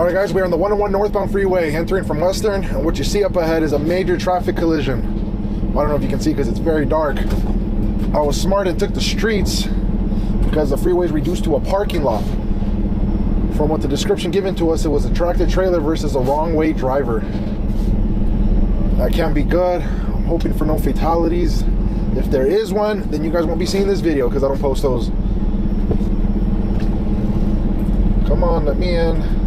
All right, guys, we're on the 101 northbound freeway entering from Western, and what you see up ahead is a major traffic collision. I don't know if you can see because it's very dark. I was smart and took the streets because the freeway is reduced to a parking lot. From what the description given to us, it was a tractor trailer versus a wrong way driver. That can't be good. I'm hoping for no fatalities. If there is one, then you guys won't be seeing this video because I don't post those. Come on, let me in.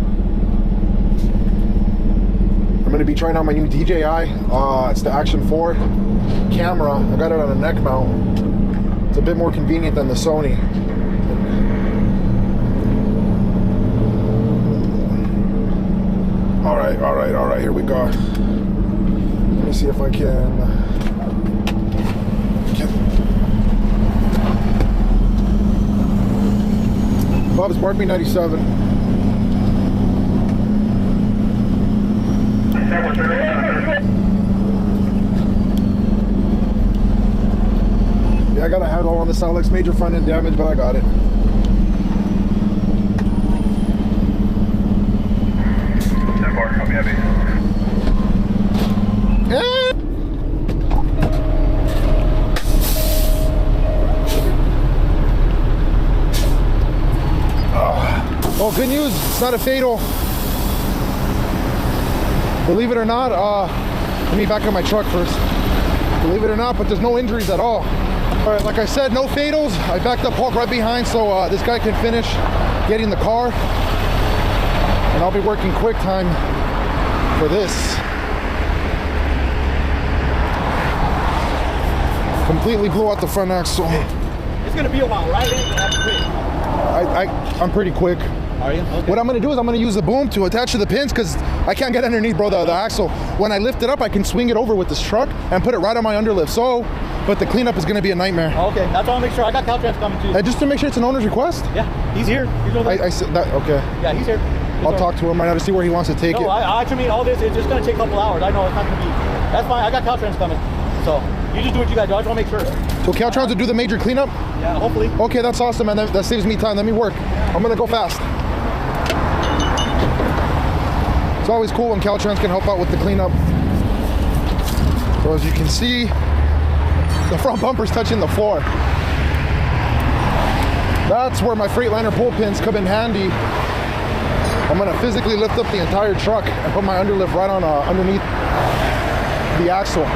I'm going to be trying out my new DJI. It's the Action 4 camera. I got it on a neck mount. It's a bit more convenient than the Sony. All right, here we go. Let me see if I can Bob's Barbie 97. Yeah, I got a head on the Alex, major front end damage, but I got it. Oh, good news, it's not a fatal. Believe it or not, let me back up my truck first. Believe it or not, but there's no injuries at all. All right, like I said, no fatals. I backed up Hulk right behind so this guy can finish getting the car. And I'll be working quick time for this. Completely blew out the front axle. It's gonna be a while, right? I'm pretty quick. Are you? Okay. What I'm gonna do is I'm gonna use the boom to attach to the pins because I can't get underneath, bro, the axle. When I lift it up, I can swing it over with this truck and put it right on my underlift. So, but the cleanup is gonna be a nightmare. Okay, that's all. I'll make sure. I got Caltrans coming too. Just to make sure it's an owner's request? Yeah, he's here. He's over there. I said that, okay. Yeah, he's here. I'll talk to him right now to see where he wants to take it. No, I mean, all this, it's just gonna take a couple hours. I know it's not gonna be, that's fine. I got Caltrans coming. So, you just do what you guys do. I just wanna make sure. So Caltrans will do the major cleanup? Yeah, hopefully. Okay, that's awesome, man. That saves me time. Let me work. I'm gonna go fast. It's always cool when Caltrans can help out with the cleanup. So as you can see, the front bumper's touching the floor. That's where my Freightliner pull pins come in handy. I'm gonna physically lift up the entire truck and put my underlift right on underneath the axle.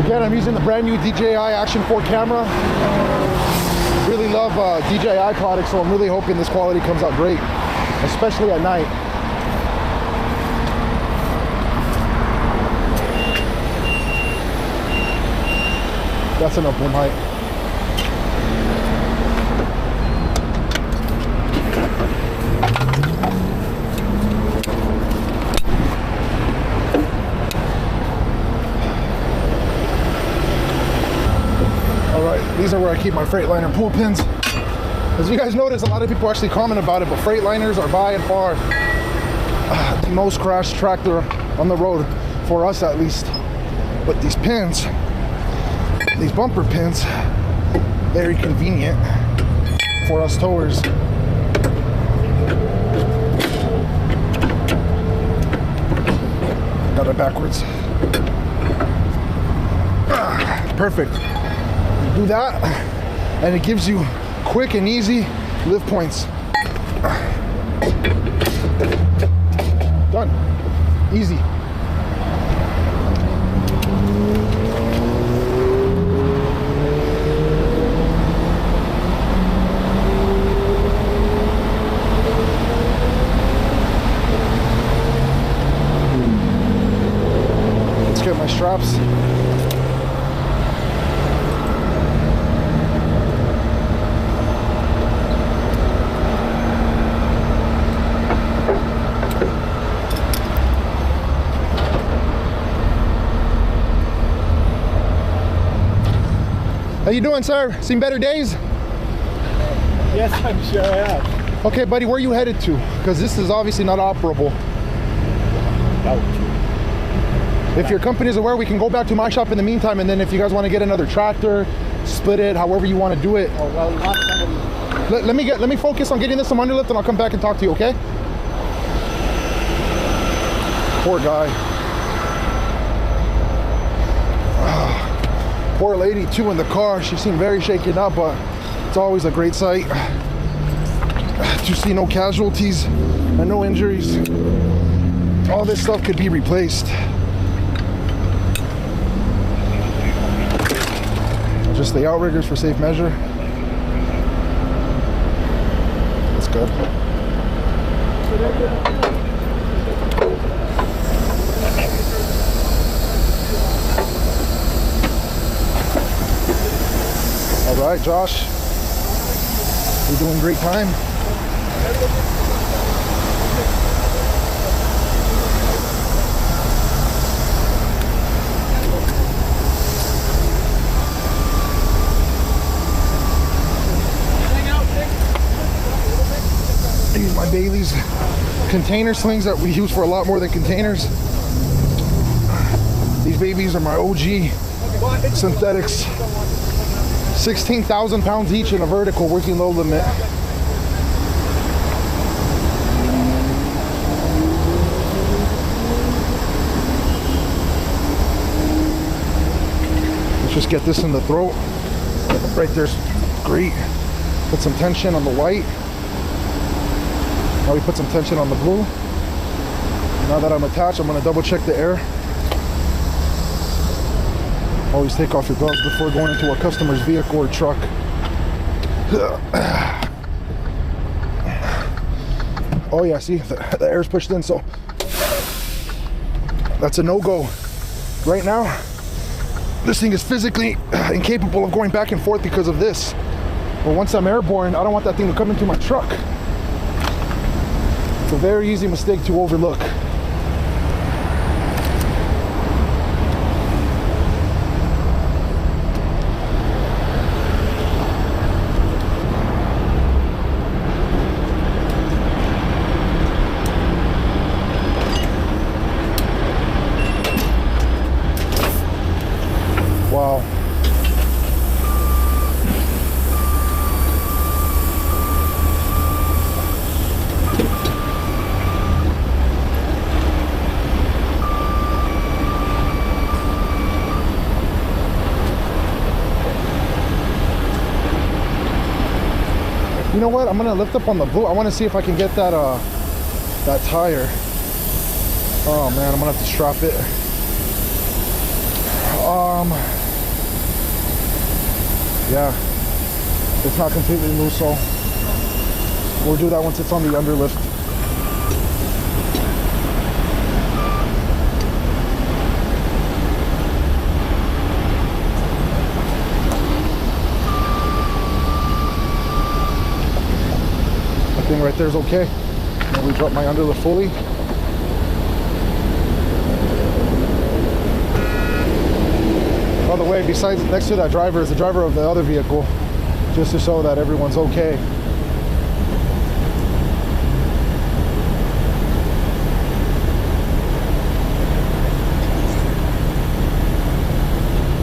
Again, I'm using the brand new DJI Action 4 camera. Really love DJI products, so I'm really hoping this quality comes out great, especially at night. That's enough boom height. These are where I keep my Freightliner pull pins. As you guys notice, a lot of people actually comment about it, but Freightliners are by and far the most crashed tractor on the road, for us at least. But these pins, these bumper pins, very convenient for us towers. Got it backwards. Perfect. Do that, and it gives you quick and easy lift points. Done. Easy. Let's get my straps. How you doing, sir? Seen better days? Yes, I'm sure I have. Okay, buddy, where are you headed to? Because this is obviously not operable. If your company is aware, we can go back to my shop in the meantime, and then if you guys want to get another tractor, split it, however you want to do it. Oh, well, you want somebody... Let me focus on getting this some underlift, and I'll come back and talk to you, okay? Poor guy. Poor lady too in the car. She seemed very shaken up, but it's always a great sight to see no casualties and no injuries. All this stuff could be replaced. Just the outriggers for safe measure. That's good. All right, Josh. You're doing great time. These are my Bailey's container slings that we use for a lot more than containers. These babies are my OG synthetics. 16,000 pounds each in a vertical working low limit. Let's just get this in the throat. Right there's great. Put some tension on the white. Now we put some tension on the blue. Now that I'm attached, I'm going to double check the air. Always take off your gloves before going into a customer's vehicle or truck. Oh yeah, see, the air's pushed in, so that's a no-go. Right now, this thing is physically incapable of going back and forth because of this. But once I'm airborne, I don't want that thing to come into my truck. It's a very easy mistake to overlook. Wow. You know what? I'm gonna lift up on the blue. I want to see if I can get that that tire. Oh man, I'm gonna have to strap it. Yeah, it's not completely loose, so we'll do that once it's on the underlift. That thing right there is okay. Now we drop my underlift fully. By the way, besides next to that driver is the driver of the other vehicle, just to show that everyone's okay.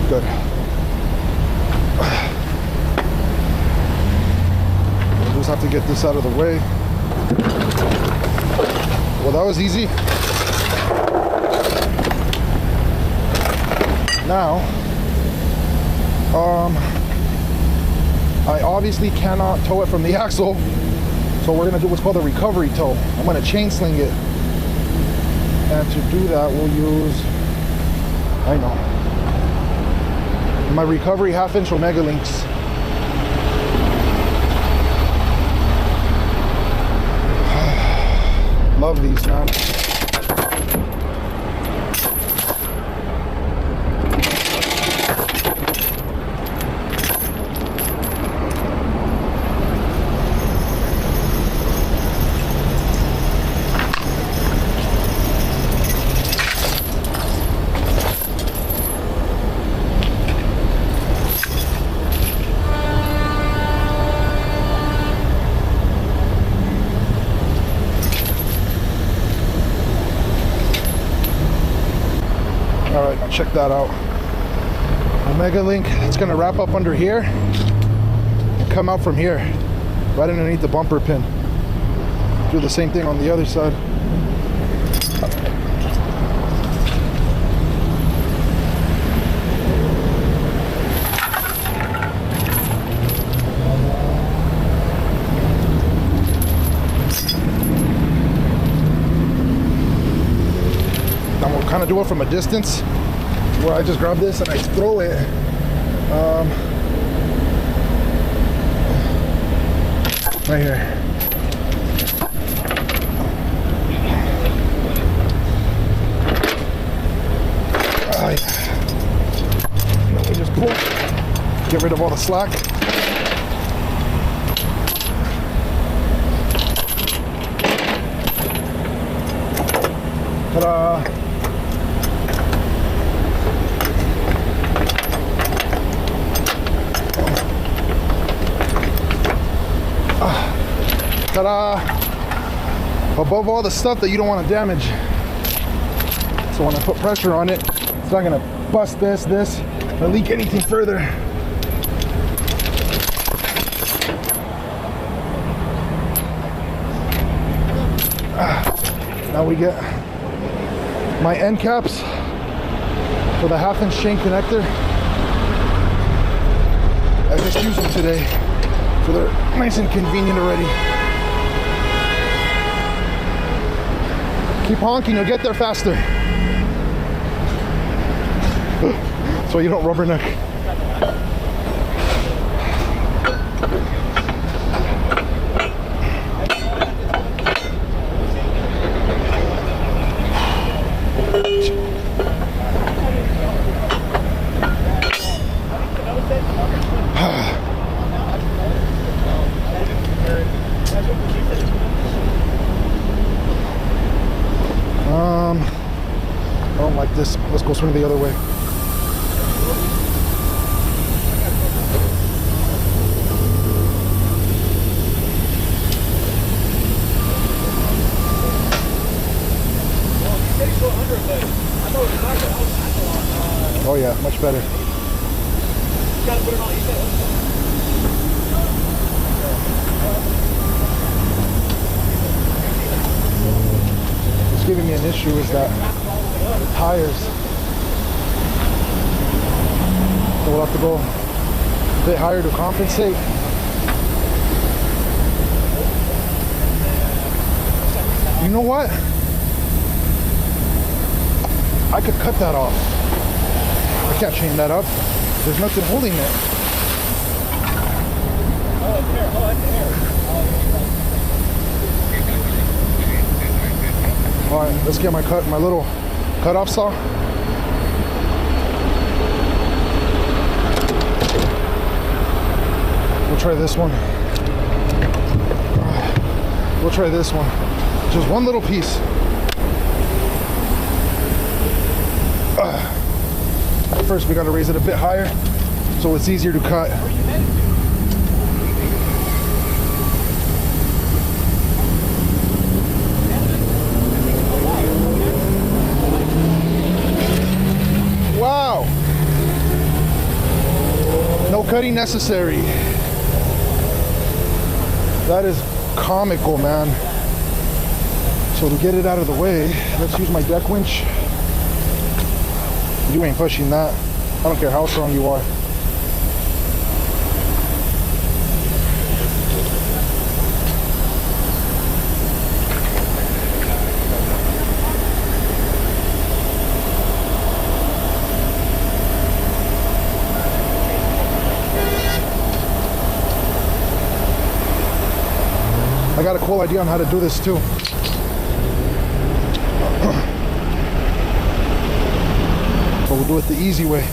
Good. We'll just have to get this out of the way. Well, that was easy. Now, I obviously cannot tow it from the axle, so we're gonna do what's called a recovery tow. I'm gonna chain sling it, and to do that we'll use, I know, my recovery 1/2-inch Omega links. Love these, man. All right, check that out. Omega link, it's gonna wrap up under here and come out from here, right underneath the bumper pin. Do the same thing on the other side. I'm gonna kind of do it from a distance, where I just grab this and I throw it. Right here. We just pull, get rid of all the slack. Ta-da! Ta-da! Above all the stuff that you don't want to damage. So when I put pressure on it, it's not gonna bust this, or leak anything further. Now we get my end caps for the 1/2-inch chain connector. I just used them today, so they're nice and convenient already. Keep honking, you'll get there faster. So you don't rubberneck. I don't like this. Let's go swing the other way. Oh yeah, much better. What's giving me an issue is that the tires. So we'll have to go a bit higher to compensate. You know what? I could cut that off. I can't chain that up. There's nothing holding it. All right, let's get my little cut-off saw. We'll try this one. We'll try this one. Just one little piece. First, we got to raise it a bit higher so it's easier to cut. Wow! No cutting necessary. That is comical, man. So to get it out of the way, let's use my deck winch. You ain't pushing that. I don't care how strong you are. I got a cool idea on how to do this too. But we'll do it the easy way.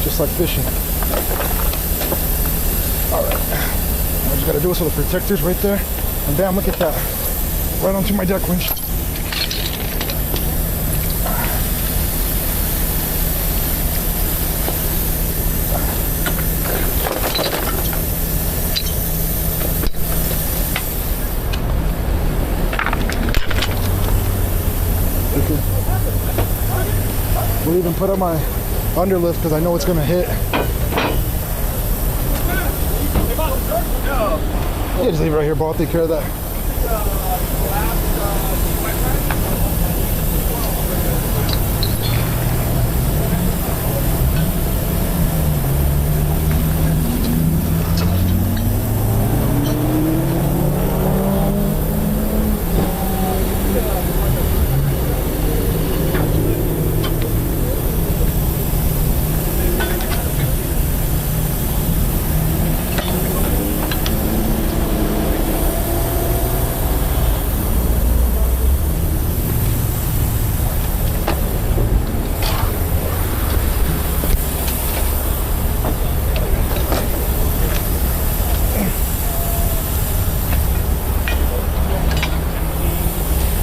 Just like fishing. All right. I just gotta do this with the protectors right there. And bam, look at that. Right onto my deck winch. We'll even put up my underlift because I know it's gonna hit. Yeah, just leave it right here, Bo. I'll take care of that.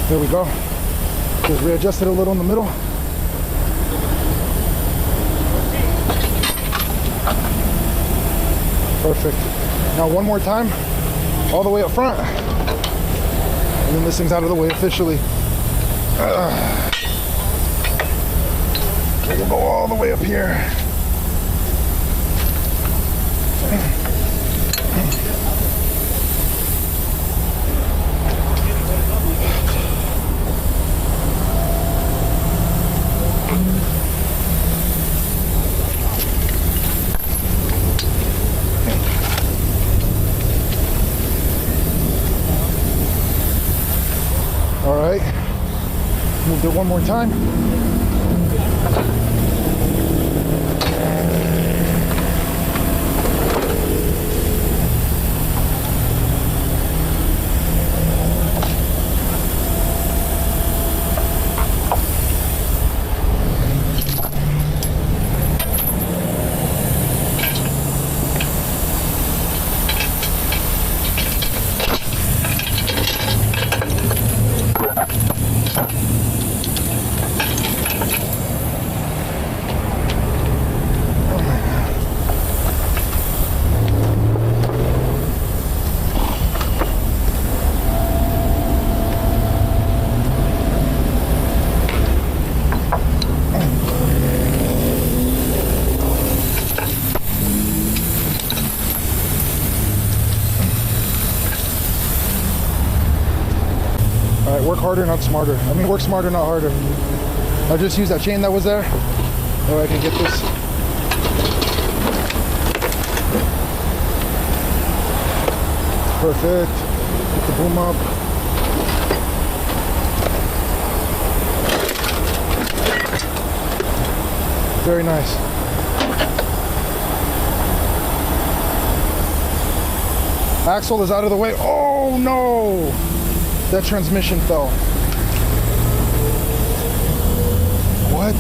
There we go. Just readjust it a little in the middle. Perfect. Now one more time, all the way up front. And then this thing's out of the way officially. We'll go all the way up here. All right, moved it one more time. Work harder, not smarter. I mean, work smarter, not harder. I'll just use that chain that was there, or I can get this. Perfect. Get the boom up. Very nice. Axle is out of the way. Oh no! That transmission fell. What?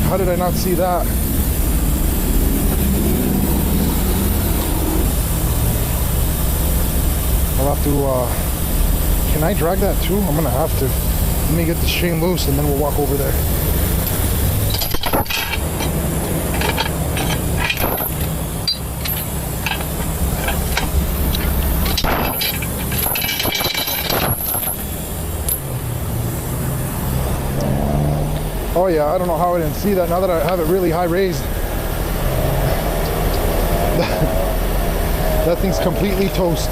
How did I not see that? I'll have to, can I drag that too? I'm gonna have to. Let me get this chain loose and then we'll walk over there. Oh yeah, I don't know how I didn't see that now that I have it really high raised. That thing's completely toast.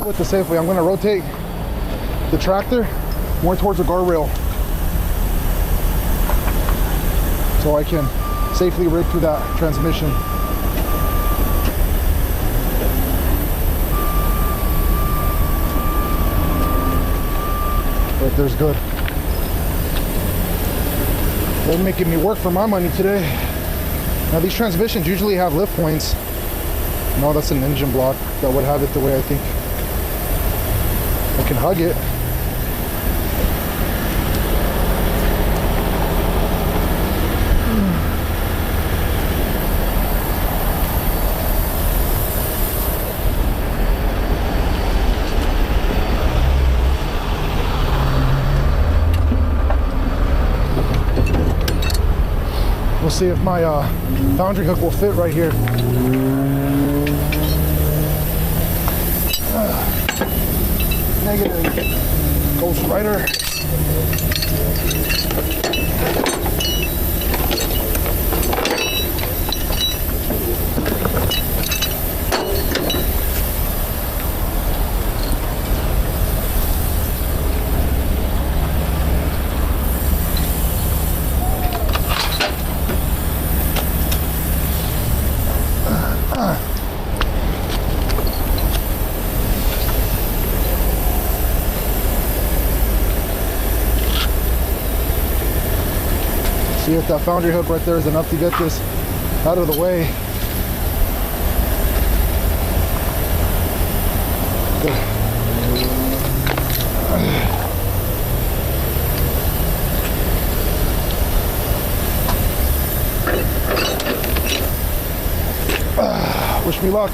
With the Safeway, I'm going to rotate the tractor more towards the guardrail so I can safely rig through that transmission. But there's good. They're making me work for my money today. Now these transmissions usually have lift points. No, that's an engine block that would have it the way I think. I can hug it. We'll see if my boundary hook will fit right here. Negative. Ghost Rider. See if that foundry hook right there is enough to get this out of the way. Wish me luck.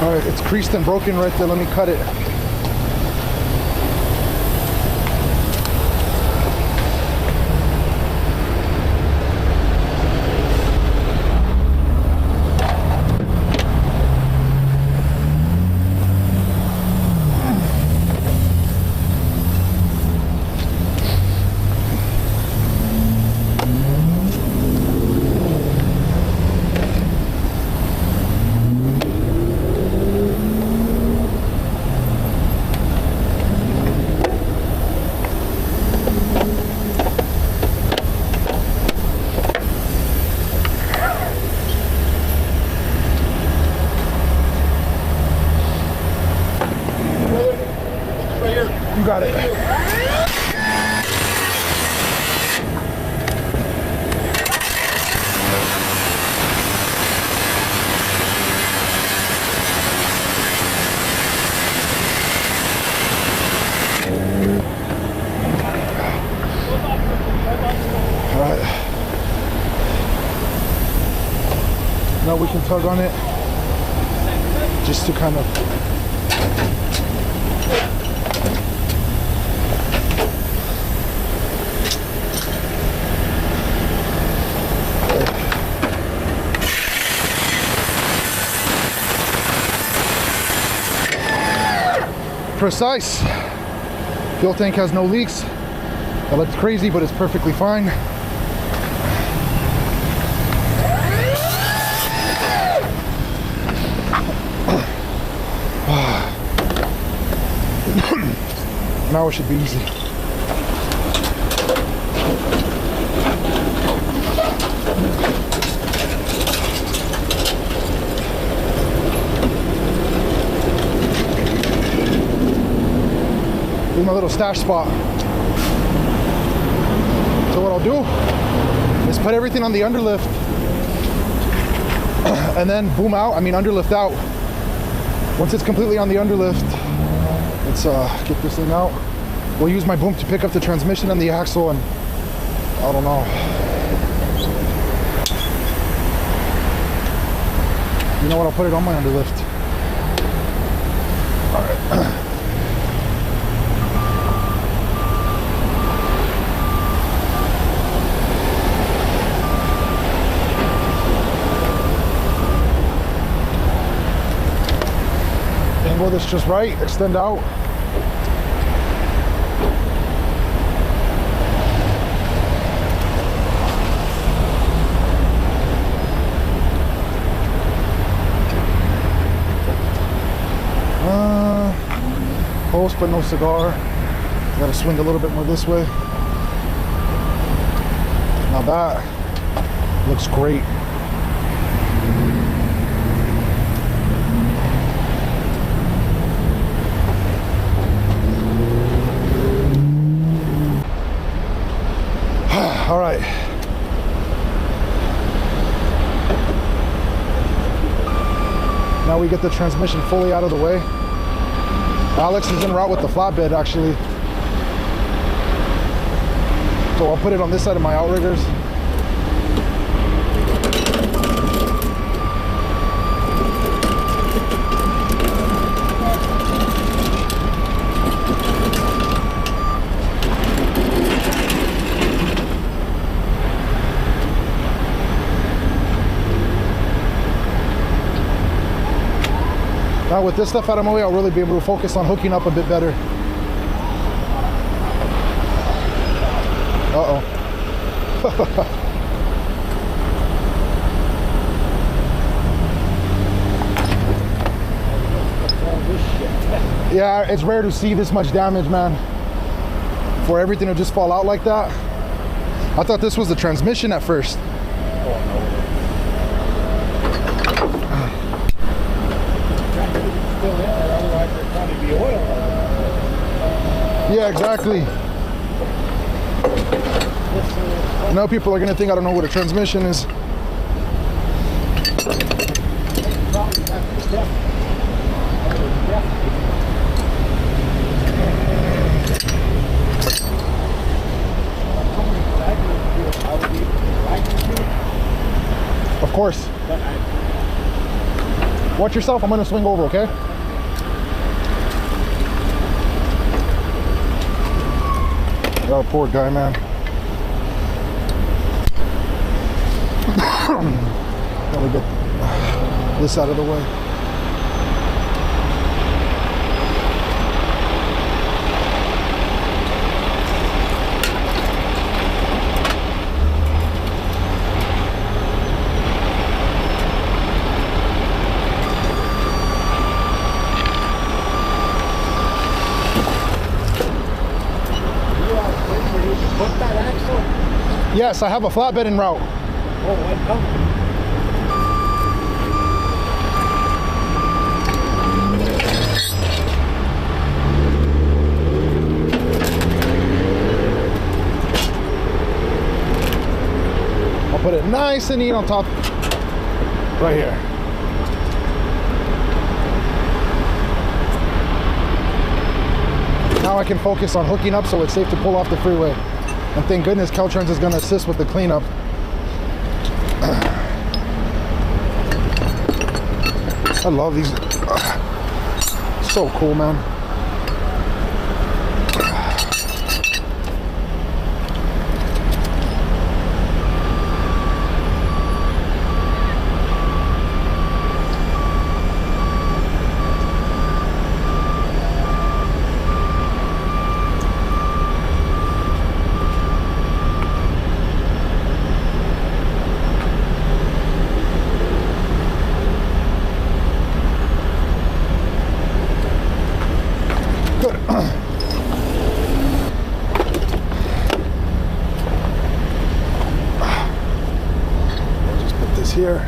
All right, it's creased and broken right there. Let me cut it. You got it. All right. Now we can tug on it just to kind of precise. Fuel tank has no leaks. That looks crazy, but it's perfectly fine. Now it should be easy. This is my little stash spot. So what I'll do is put everything on the underlift and then boom out, underlift out. Once it's completely on the underlift, let's get this thing out. We'll use my boom to pick up the transmission and the axle, and I don't know. You know what, I'll put it on my underlift. All right. Angle this just right, extend out. Post, but no cigar. Gotta swing a little bit more this way. Now that looks great. All right. Now we get the transmission fully out of the way. Alex is en route with the flatbed, actually. So I'll put it on this side of my outriggers. Now with this stuff out of my way, I'll really be able to focus on hooking up a bit better. Uh-oh. Yeah, it's rare to see this much damage, man. For everything to just fall out like that. I thought this was the transmission at first. Yeah, exactly. Now people are gonna think I don't know what a transmission is. Of course. Watch yourself, I'm gonna swing over, okay? Oh, poor guy, man. Let me get this out of the way. Yes, I have a flatbed en route. Oh, I'm coming. I'll put it nice and neat on top, right here. Now I can focus on hooking up so it's safe to pull off the freeway. And thank goodness Caltrans is going to assist with the cleanup. I love these. So cool, man. Here.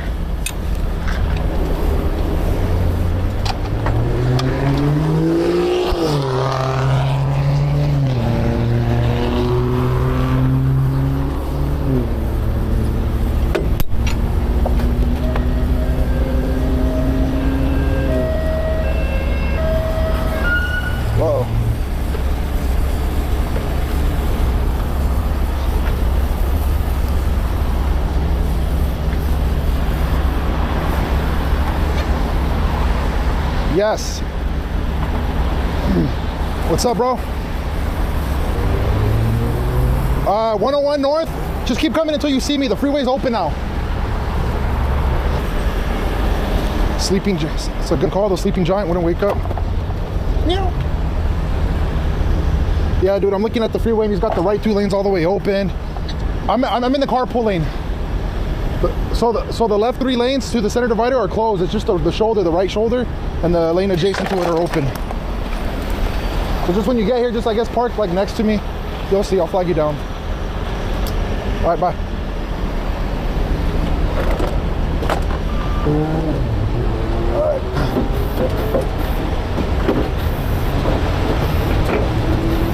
Whoa. Yes. What's up, bro? 101 north. Just keep coming until you see me. The freeway's open now. Sleeping Giant. It's a good call. The sleeping giant wouldn't wake up. Meow. Yeah, dude. I'm looking at the freeway and he's got the right 2 lanes all the way open. I'm in the carpool lane. So the left 3 lanes to the center divider are closed. It's just the shoulder, the right shoulder, and the lane adjacent to it are open. So just when you get here, just I guess park like next to me. You'll see, I'll flag you down. All right, bye. All right.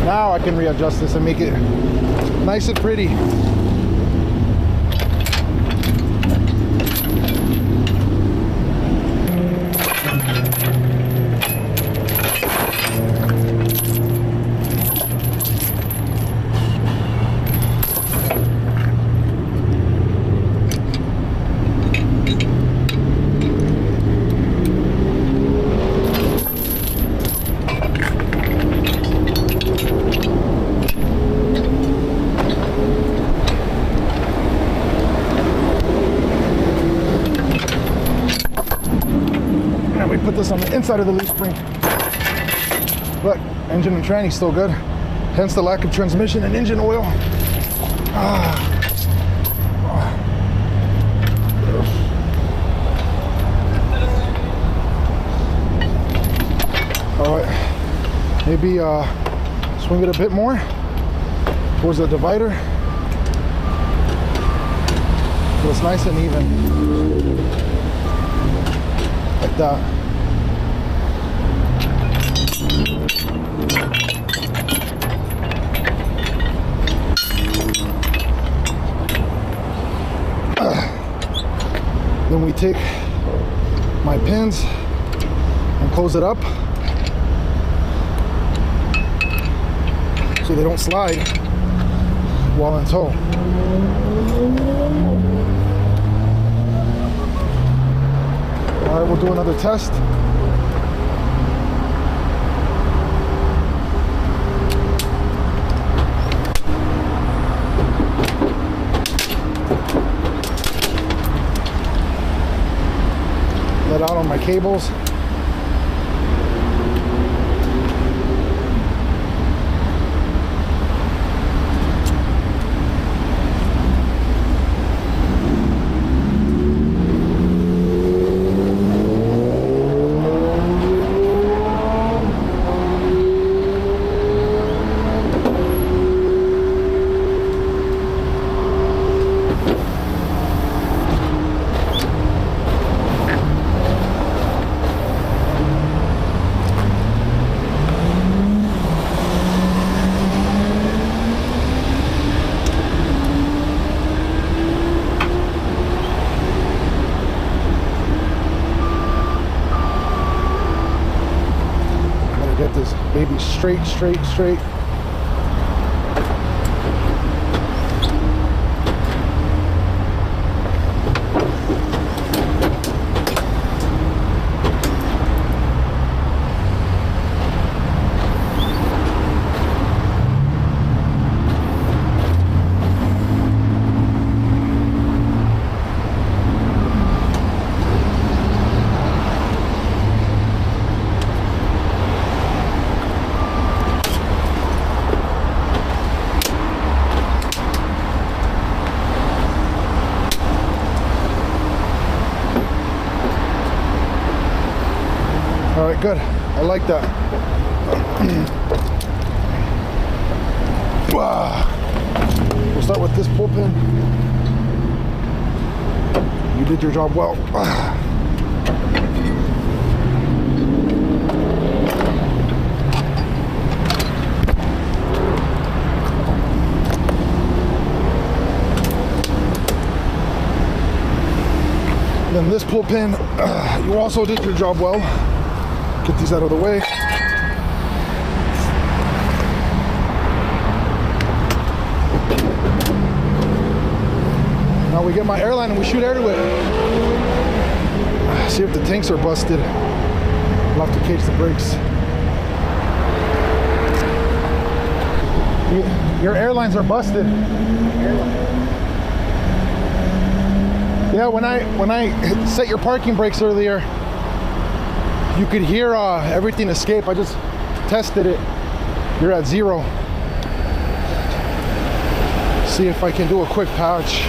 Now I can readjust this and make it nice and pretty. we put this on the inside of the leaf spring. Look, engine and tranny still good. Hence the lack of transmission and engine oil. All right, maybe swing it a bit more towards the divider. So it's nice and even, like that. Then we take my pins and close it up so they don't slide while in tow. All right, we'll do another test. Let out on my cables. Get this baby straight. All right, good. I like that. We'll start with this pull pin. You did your job well. Then this pull pin, you also did your job well. Get these out of the way. Now we get my airline and we shoot air to it. See if the tanks are busted. We'll have to cage the brakes. Your airlines are busted. Yeah, when I set your parking brakes earlier, you could hear everything escape. I just tested it. You're at 0. See if I can do a quick patch.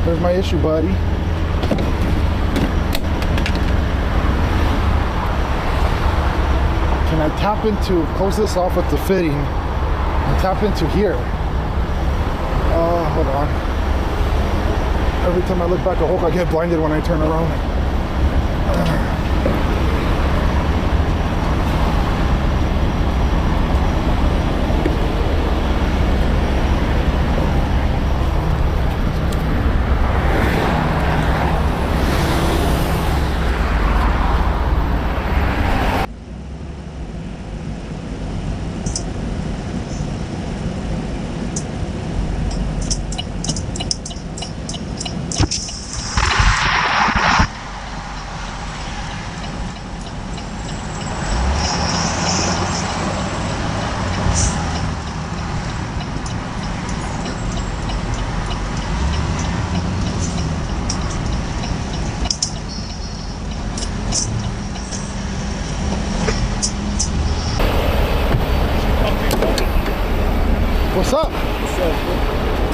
There's my issue, buddy. Can I tap into, close this off with the fitting, and tap into here? Hold on. Every time I look back, I hope I get blinded when I turn around.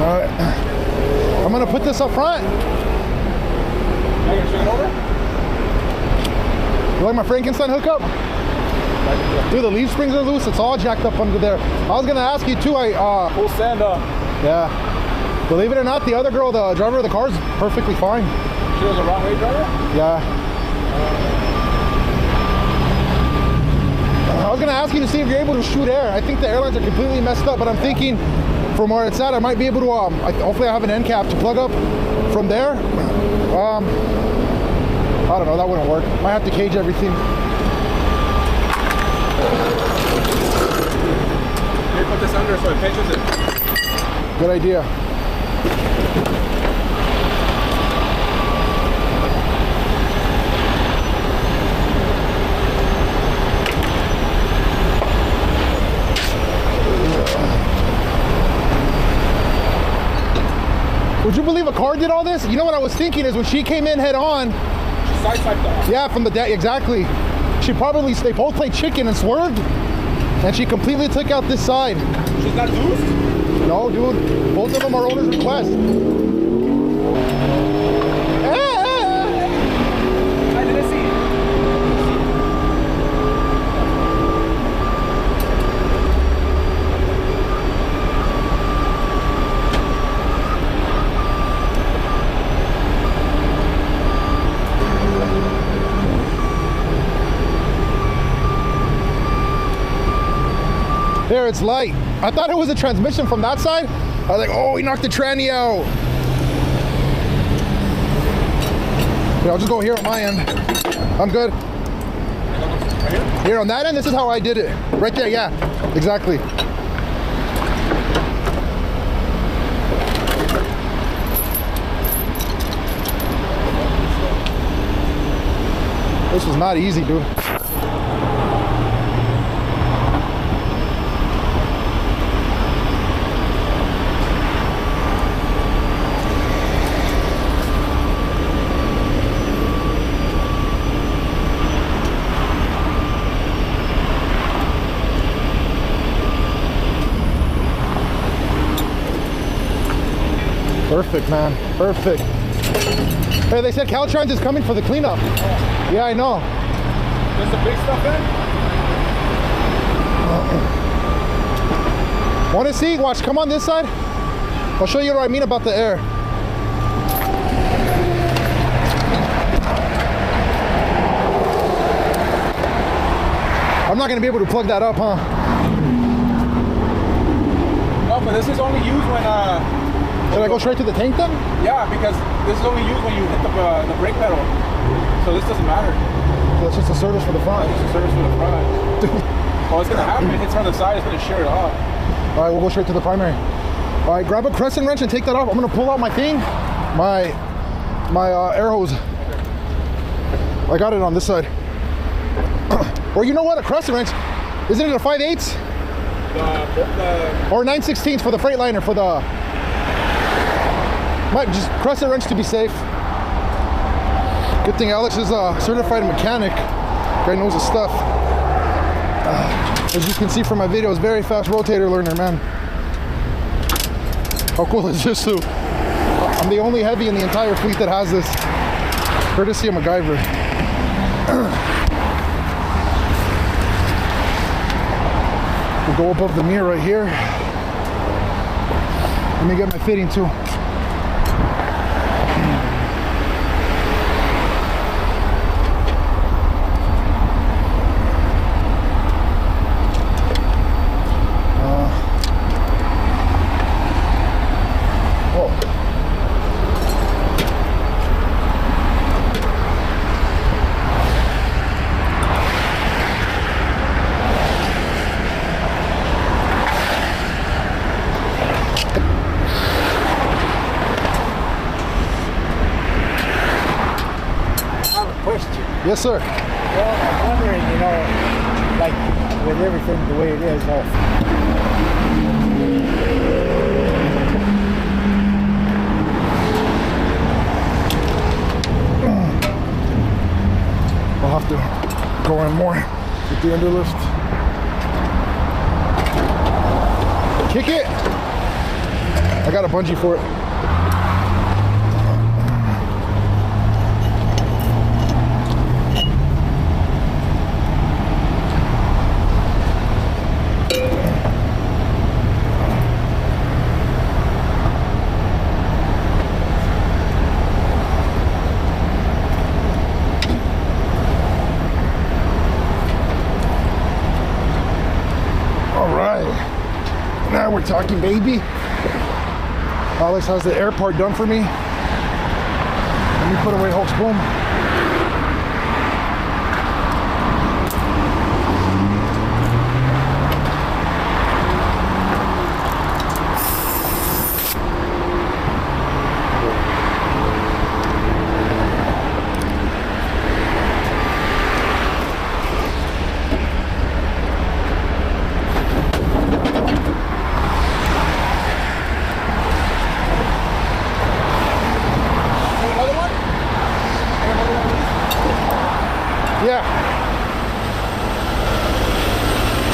All right. I'm gonna put this up front. Now you're swinging over? You like my Frankenstein hookup? Dude, the leaf springs are loose. It's all jacked up under there. I was gonna ask you too. Full send up. Yeah. Believe it or not, the other girl, the driver of the car, is perfectly fine. She was a wrong way driver? Yeah. I was gonna ask you to see if you're able to shoot air. I think the airlines are completely messed up, but I'm thinking from where it's at, I might be able to, hopefully I have an end cap to plug up from there. I don't know, that wouldn't work. Might have to cage everything. Maybe put this under so it pinches it. Good idea. Would you believe a car did all this? You know what I was thinking is when she came in head on. She sideswiped that. Yeah, from the deck, exactly. They both played chicken and swerved, and she completely took out this side. She's not loose? No, dude. Both of them are owner's request. I didn't see it. There, it's light. I thought it was a transmission from that side. I was like, oh, he knocked the tranny out. Yeah, I'll just go here on my end. I'm good. Right here? Here on that end, this is how I did it. Right there, yeah, exactly. This was not easy, dude. Perfect, man. Perfect. Hey, they said Caltrans is coming for the cleanup. Yeah, I know. There's the big stuff in? Want to see? Watch, come on this side. I'll show you what I mean about the air. I'm not going to be able to plug that up, huh? No, but this is only used when Should I go straight to the tank then? yeah, because this is only used when you hit the brake pedal. So this doesn't matter. That's just a service for the front. It's a service for the front. Well, it's gonna happen. It hits from the side. It's gonna shear it off. All right, we'll go straight to the primary. All right, grab a crescent wrench and take that off. I'm gonna pull out my thing, my air hose. I got it on this side. Or you know what? A crescent wrench. Isn't it a 5/8? Or 9/16 for the Freightliner for the. Might just crescent wrench to be safe. Good thing Alex is a certified mechanic. Guy knows his stuff. As you can see from my videos, very fast rotator learner, man. How cool is this, too? I'm the only heavy in the entire fleet that has this. Courtesy of MacGyver. We'll go above the mirror right here. Let me get my fitting, too. Yes, sir. Well, I'm wondering, you know, like with everything the way it is, I'll have to go in more with the underlift. Kick it. I got a bungee for it. Now we're talking, baby. Alex has the air part done for me. Let me put away Hulk's boom. Yeah.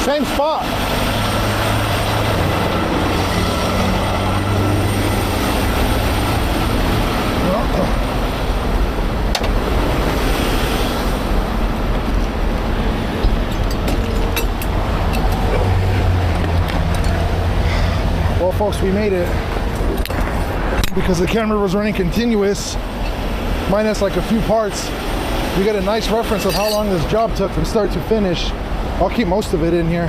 Same spot. Well, folks, we made it. Because the camera was running continuous, minus like a few parts. We got a nice reference of how long this job took from start to finish. I'll keep most of it in here.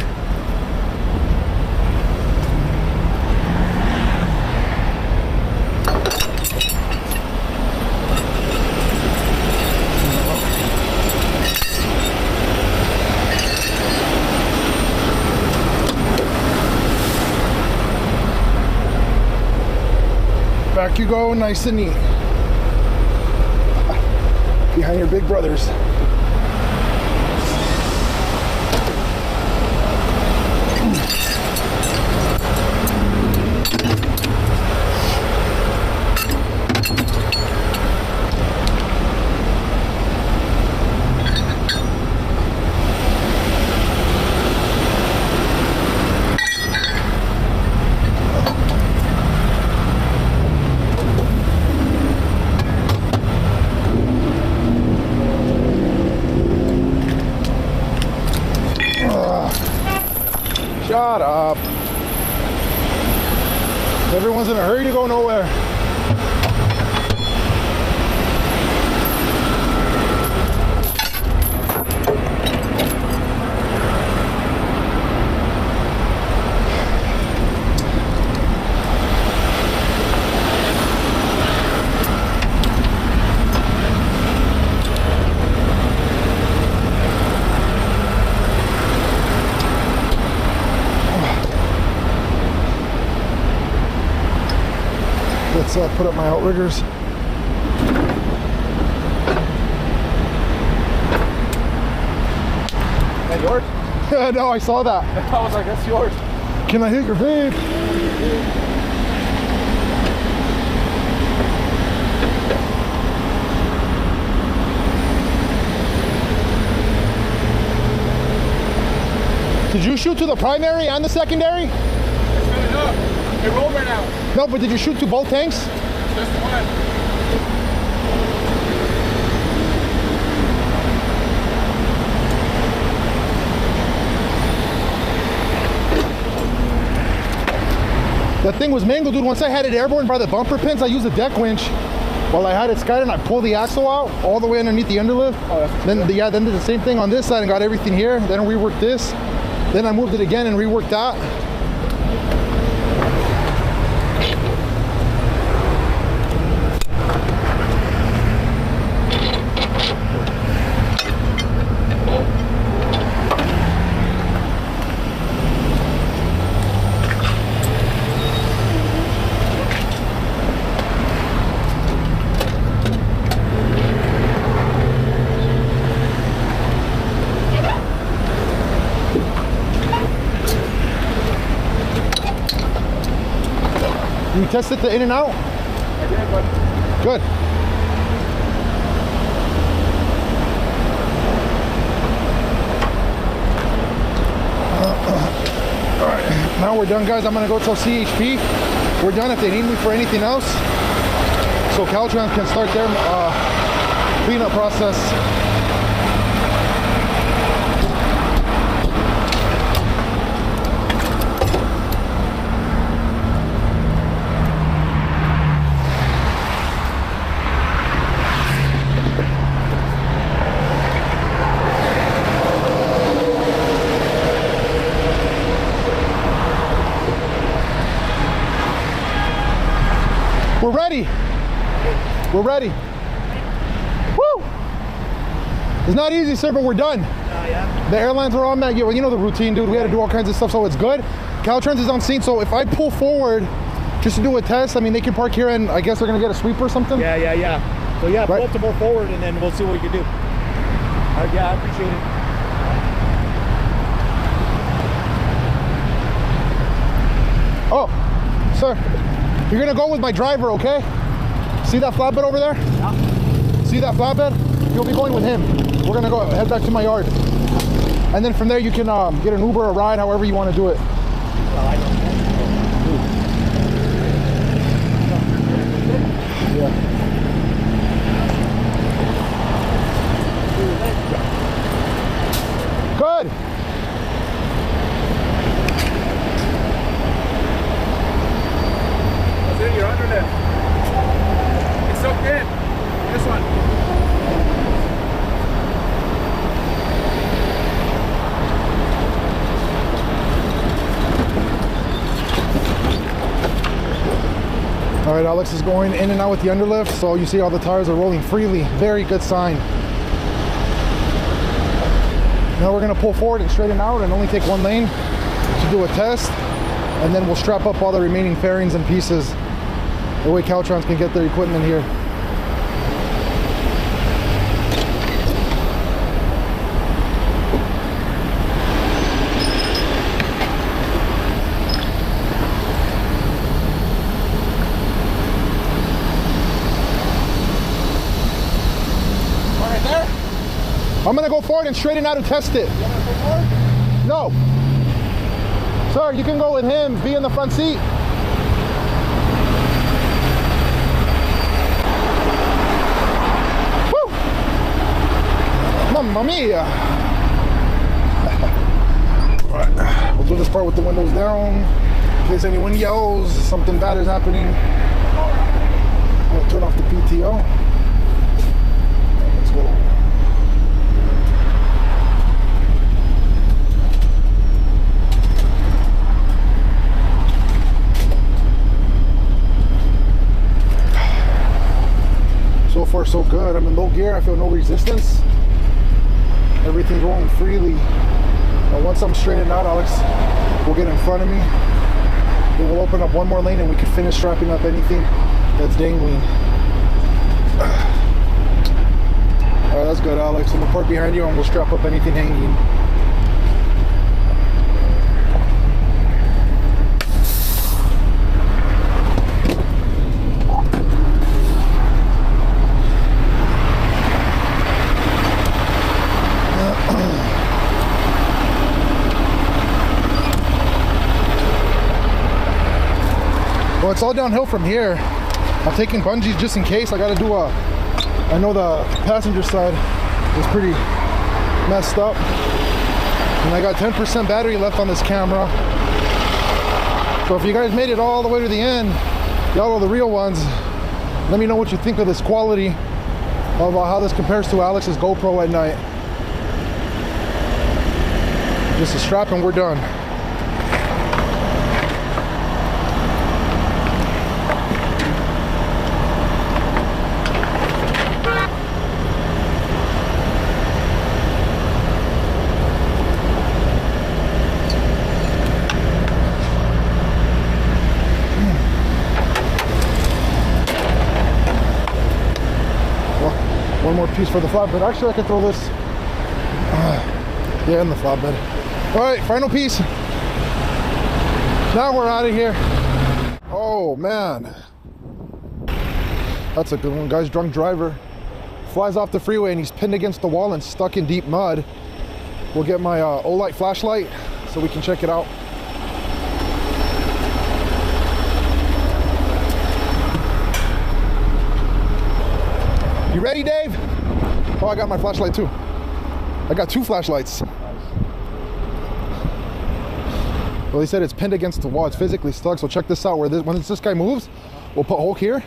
Back you go, nice and neat. Behind your big brothers. Shut up. Everyone's in a hurry to go nowhere. Let's put up my outriggers. That yours? Yeah, no, I saw that. I was like, that's yours. Can I hit your vape? Did you shoot to the primary and the secondary? It's filling up. It rolled right now. No, but did you shoot to both tanks? Just one. That thing was mangled, dude. Once I had it airborne by the bumper pins, I used a deck winch. While I had it skied and I pulled the axle out all the way underneath the underlift. Oh, that's then did the same thing on this side and got everything here. Then I reworked this. Then I moved it again and reworked that. You tested the in and out? I did, but Good. All right, now we're done, guys. I'm gonna go tell CHP we're done if they need me for anything else. So Caltrans can start their cleanup process. We're ready. We're ready. Woo! It's not easy, sir, but we're done. Yeah. The airlines are on that. You know the routine, dude. We had to do all kinds of stuff, so it's good. Caltrans is on scene, so if I pull forward just to do a test, I mean, they can park here and I guess they're gonna get a sweeper or something? Yeah. So yeah, pull up to more forward and then we'll see what we can do. Yeah, I appreciate it. Oh, sir, you're gonna go with my driver, okay? See that flatbed over there? Yeah. See that flatbed? You'll be going with him. We're gonna go head back to my yard. And then from there you can get an Uber or a ride, however you wanna do it. Yeah. Good. That's it, you're under there. It's soaked in. This one. All right, Alex is going in and out with the underlift, so you see all the tires are rolling freely. Very good sign. Now we're gonna pull forward and straighten out and only take one lane to do a test, and then we'll strap up all the remaining fairings and pieces. The way Caltrans can get their equipment here. I'm gonna go forward and straighten out and test it. You want to go forward? No. Sir, you can go with him, be in the front seat. Woo! Mamma mia. All right, we'll do this part with the windows down. In case anyone yells, something bad is happening. I'll turn off the PTO. Let's go. So far so good. I'm in low gear, I feel no resistance. Everything's rolling freely. And once I'm straightened out, Alex will get in front of me. It will open up one more lane and we can finish strapping up anything that's dangling. Alright, that's good, Alex. I'm gonna park behind you and we'll strap up anything hanging. Well, it's all downhill from here. I'm taking bungees just in case. I gotta do I know the passenger side is pretty messed up. And I got 10% battery left on this camera. So if you guys made it all the way to the end, y'all are the real ones. Let me know what you think of this quality, of how this compares to Alex's GoPro at night. Just a strap and we're done. One more piece for the flatbed. Actually, I could throw this. Yeah, in the flatbed. All right, final piece. Now we're out of here. Oh man, that's a good one. Guy's drunk driver flies off the freeway and he's pinned against the wall and stuck in deep mud. We'll get my Olight flashlight so we can check it out. You ready, Dave? Oh, I got my flashlight too. I got 2 flashlights. Well, he said it's pinned against the wall. It's physically stuck. So check this out. When this guy moves, we'll put a hook here,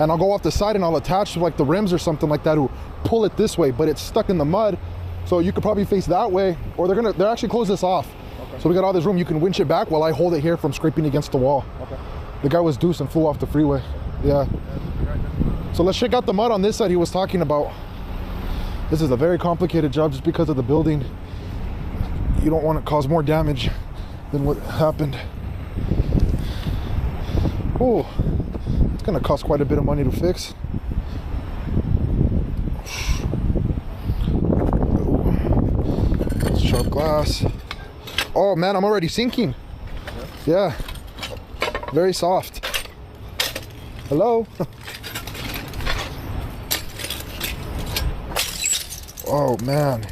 and I'll go off the side and I'll attach like the rims or something like that to pull it this way. But it's stuck in the mud, so you could probably face that way, or they're actually close this off. Okay. So we got all this room. You can winch it back while I hold it here from scraping against the wall. Okay. The guy was deuce and flew off the freeway. Yeah. So let's check out the mud on this side he was talking about. This is a very complicated job just because of the building. You don't want to cause more damage than what happened. Oh, it's gonna cost quite a bit of money to fix. Sharp glass. Oh man, I'm already sinking. Yeah, very soft. Hello. Oh man.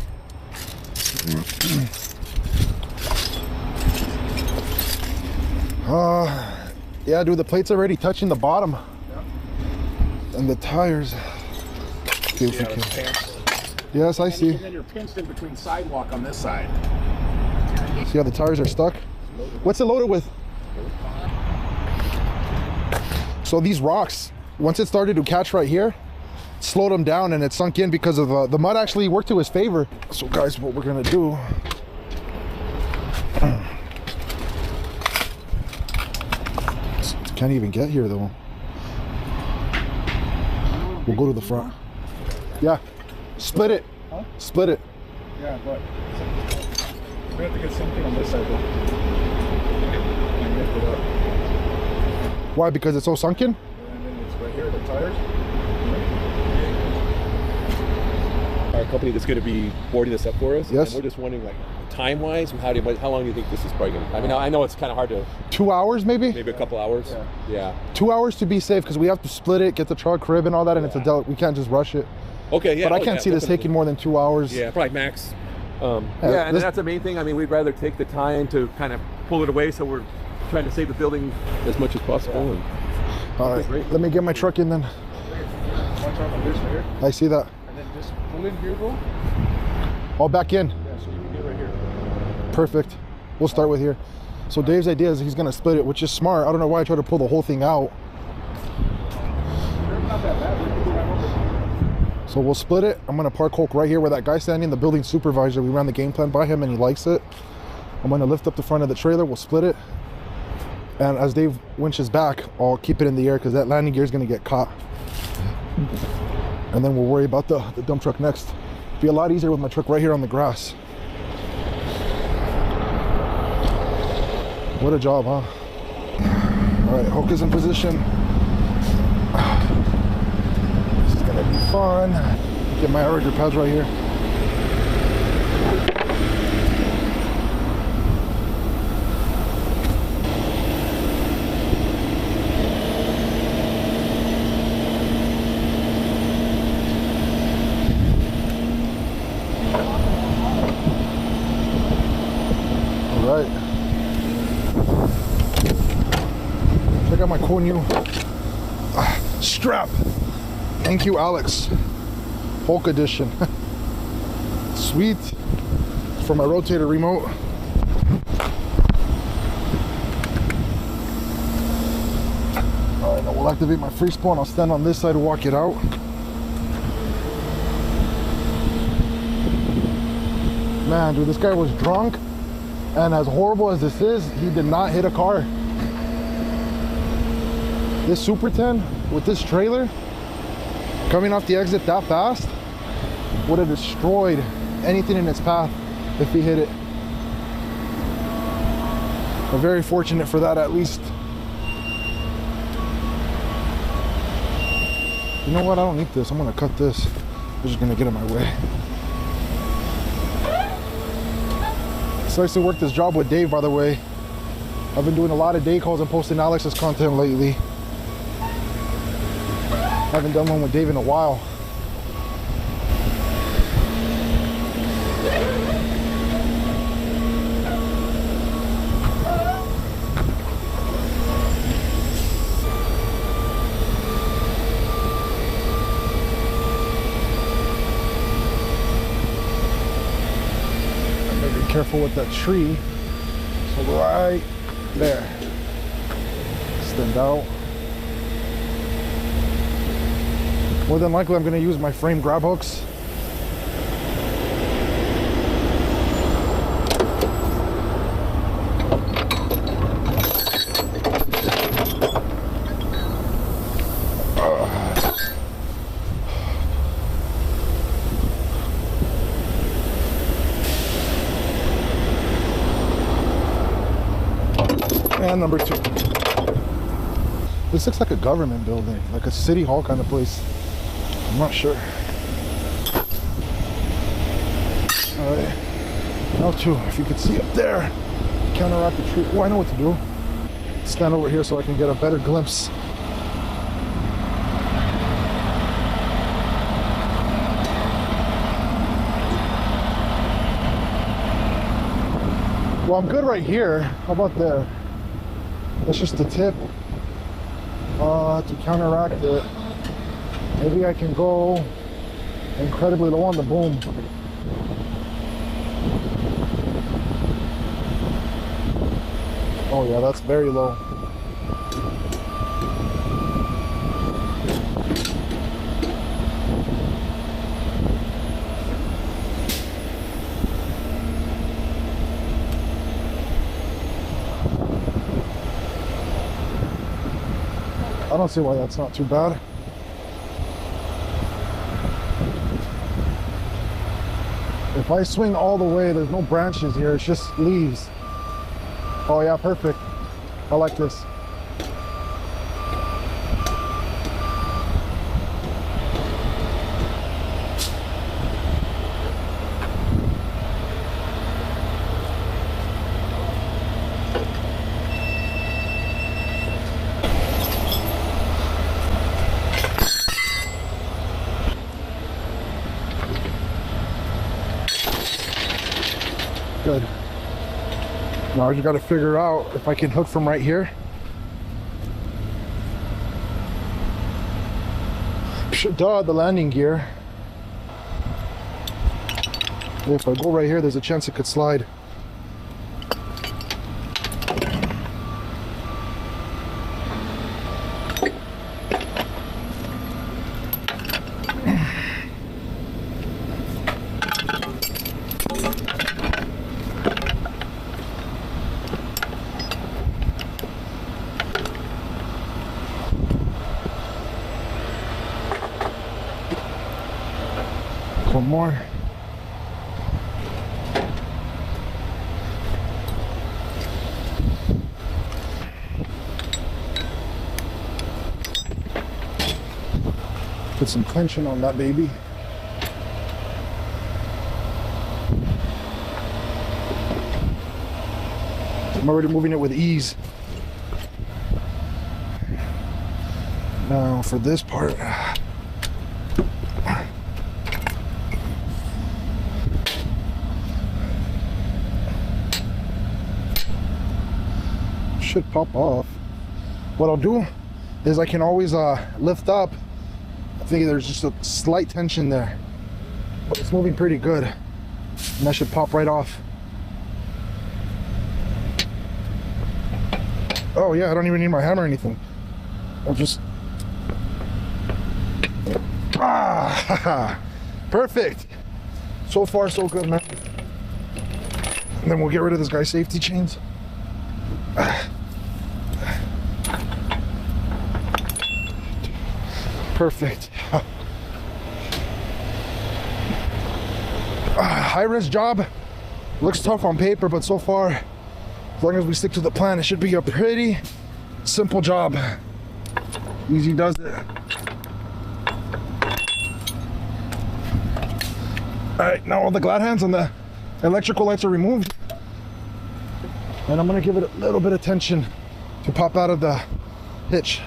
Yeah, dude, the plate's already touching the bottom. Yeah. And the tires. See if we can. Yes, I see. And then you're pinched in between sidewalk on this side. See how the tires are stuck? What's it loaded with? So these rocks, once it started to catch right here, slowed them down and it sunk in because of the mud actually worked to his favor. So guys, what we're gonna do, can't even get here though. We'll go to the front. Yeah, split it. Huh? Split it. Yeah, but we have to get something on this side though. And lift it up. Why? Because it's so sunken? And then it's right here, the tires. Our company that's going to be boarding this up for us. Yes. And we're just wondering, like, time-wise, how long do you think this is probably going to? I mean, I know it's kind of hard to. 2 hours, maybe. Maybe a couple hours. Yeah. 2 hours to be safe because we have to split it, get the truck crib and all that, and it's a we can't just rush it. Okay. Yeah. But I can't see this taking more than 2 hours. Yeah, probably max. And that's the main thing. I mean, we'd rather take the time to kind of pull it away, so we're trying to save the building as much as possible. And all right. Let me get my truck in then. I see that. And then just pull in here, bro. All back in. Yeah, so you can get right here. Perfect. We'll start with here. So Dave's idea is he's gonna split it, which is smart. I don't know why I tried to pull the whole thing out. Not that bad. We can do that over. So we'll split it. I'm gonna park Hulk right here where that guy's standing, the building supervisor. We ran the game plan by him and he likes it. I'm gonna lift up the front of the trailer. We'll split it. And as Dave winches back, I'll keep it in the air because that landing gear is gonna get caught. And then we'll worry about the dump truck next. Be a lot easier with my truck right here on the grass. What a job, huh? All right, Hulk is in position. This is gonna be fun. Get my outrigger pads right here. Check out my cool new strap. Thank you, Alex. Hulk edition. Sweet. For my rotator remote. Alright, now we'll activate my free spawn. I'll stand on this side to walk it out. Man, dude, this guy was drunk. And as horrible as this is, he did not hit a car. This Super 10 with this trailer coming off the exit that fast would have destroyed anything in its path if he hit it. We're very fortunate for that, at least. You know what? I don't need this. I'm gonna cut this. I'm just gonna get in my way. It's nice to work this job with Dave, by the way. I've been doing a lot of day calls and posting Alex's content lately. Haven't done one with Dave in a while. careful with that tree. So right there. Extend out. More than likely I'm gonna use my frame grab hooks. And number 2. This looks like a government building, like a city hall kind of place. I'm not sure. All right. Now 2, if you could see up there, counteract the tree. Oh, I know what to do. Stand over here so I can get a better glimpse. Well, I'm good right here. How about there? That's just the tip. To counteract it, maybe I can go incredibly low on the boom. Oh yeah, that's very low. I don't see why that's not too bad. If I swing all the way, there's no branches here, it's just leaves. Oh yeah, perfect. I like this. Good. Now I just got to figure out if I can hook from right here. Duh, the landing gear. If I go right here, there's a chance it could slide. One more. Put some tension on that baby. I'm already moving it with ease. Now for this part, should pop off. What I'll do is I can always lift up. I think there's just a slight tension there, but it's moving pretty good, and that should pop right off. Oh yeah, I don't even need my hammer or anything. I'll just perfect. So far so good, man. And then we'll get rid of this guy's safety chains. Perfect. High risk job. Looks tough on paper, but so far, as long as we stick to the plan, it should be a pretty simple job. Easy does it. All right, now all the glad hands and the electrical lights are removed. And I'm gonna give it a little bit of tension to pop out of the hitch.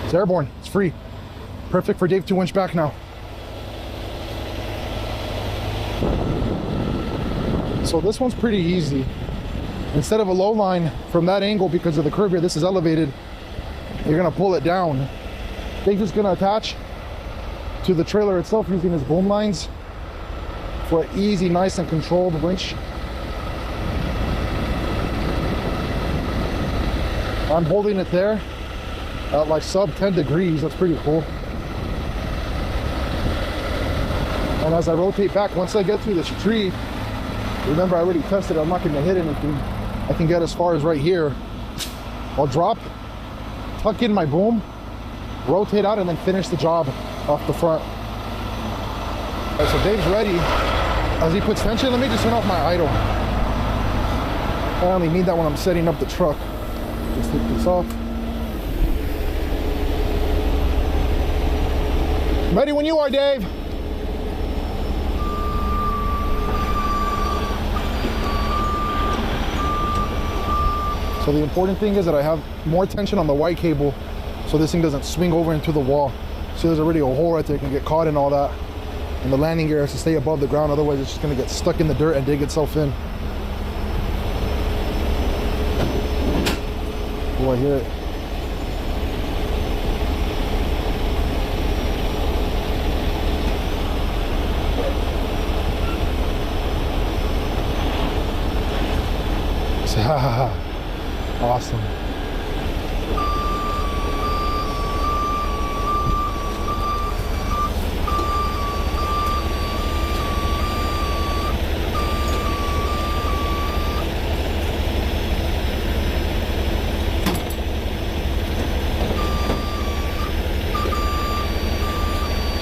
It's airborne, it's free. Perfect for Dave 2 winch back now. So this one's pretty easy. Instead of a low line from that angle, because of the curve here, this is elevated, you're gonna pull it down. Dave's just gonna attach to the trailer itself using his boom lines for an easy, nice and controlled winch. I'm holding it there at like sub 10 degrees. That's pretty cool. And as I rotate back, once I get through this tree, remember I already tested, I'm not gonna hit anything. I can get as far as right here. I'll drop, tuck in my boom, rotate out, and then finish the job off the front. All right, so Dave's ready. As he puts tension, let me just turn off my idle. I only need that when I'm setting up the truck. Just take this off. Ready when you are, Dave. So the important thing is that I have more tension on the white cable so this thing doesn't swing over into the wall. So there's already a hole right there, it can get caught in all that. And the landing gear has to stay above the ground, otherwise it's just gonna get stuck in the dirt and dig itself in. Oh, I hear it. Awesome.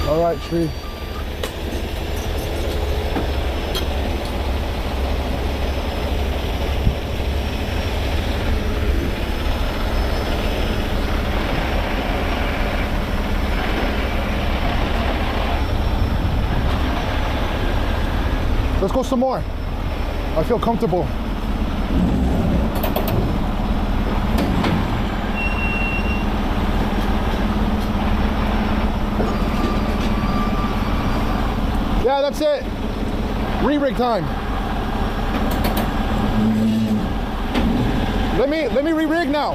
All right, tree. Let's go some more. I feel comfortable. Yeah, that's it. Re-rig time. Let me re-rig now.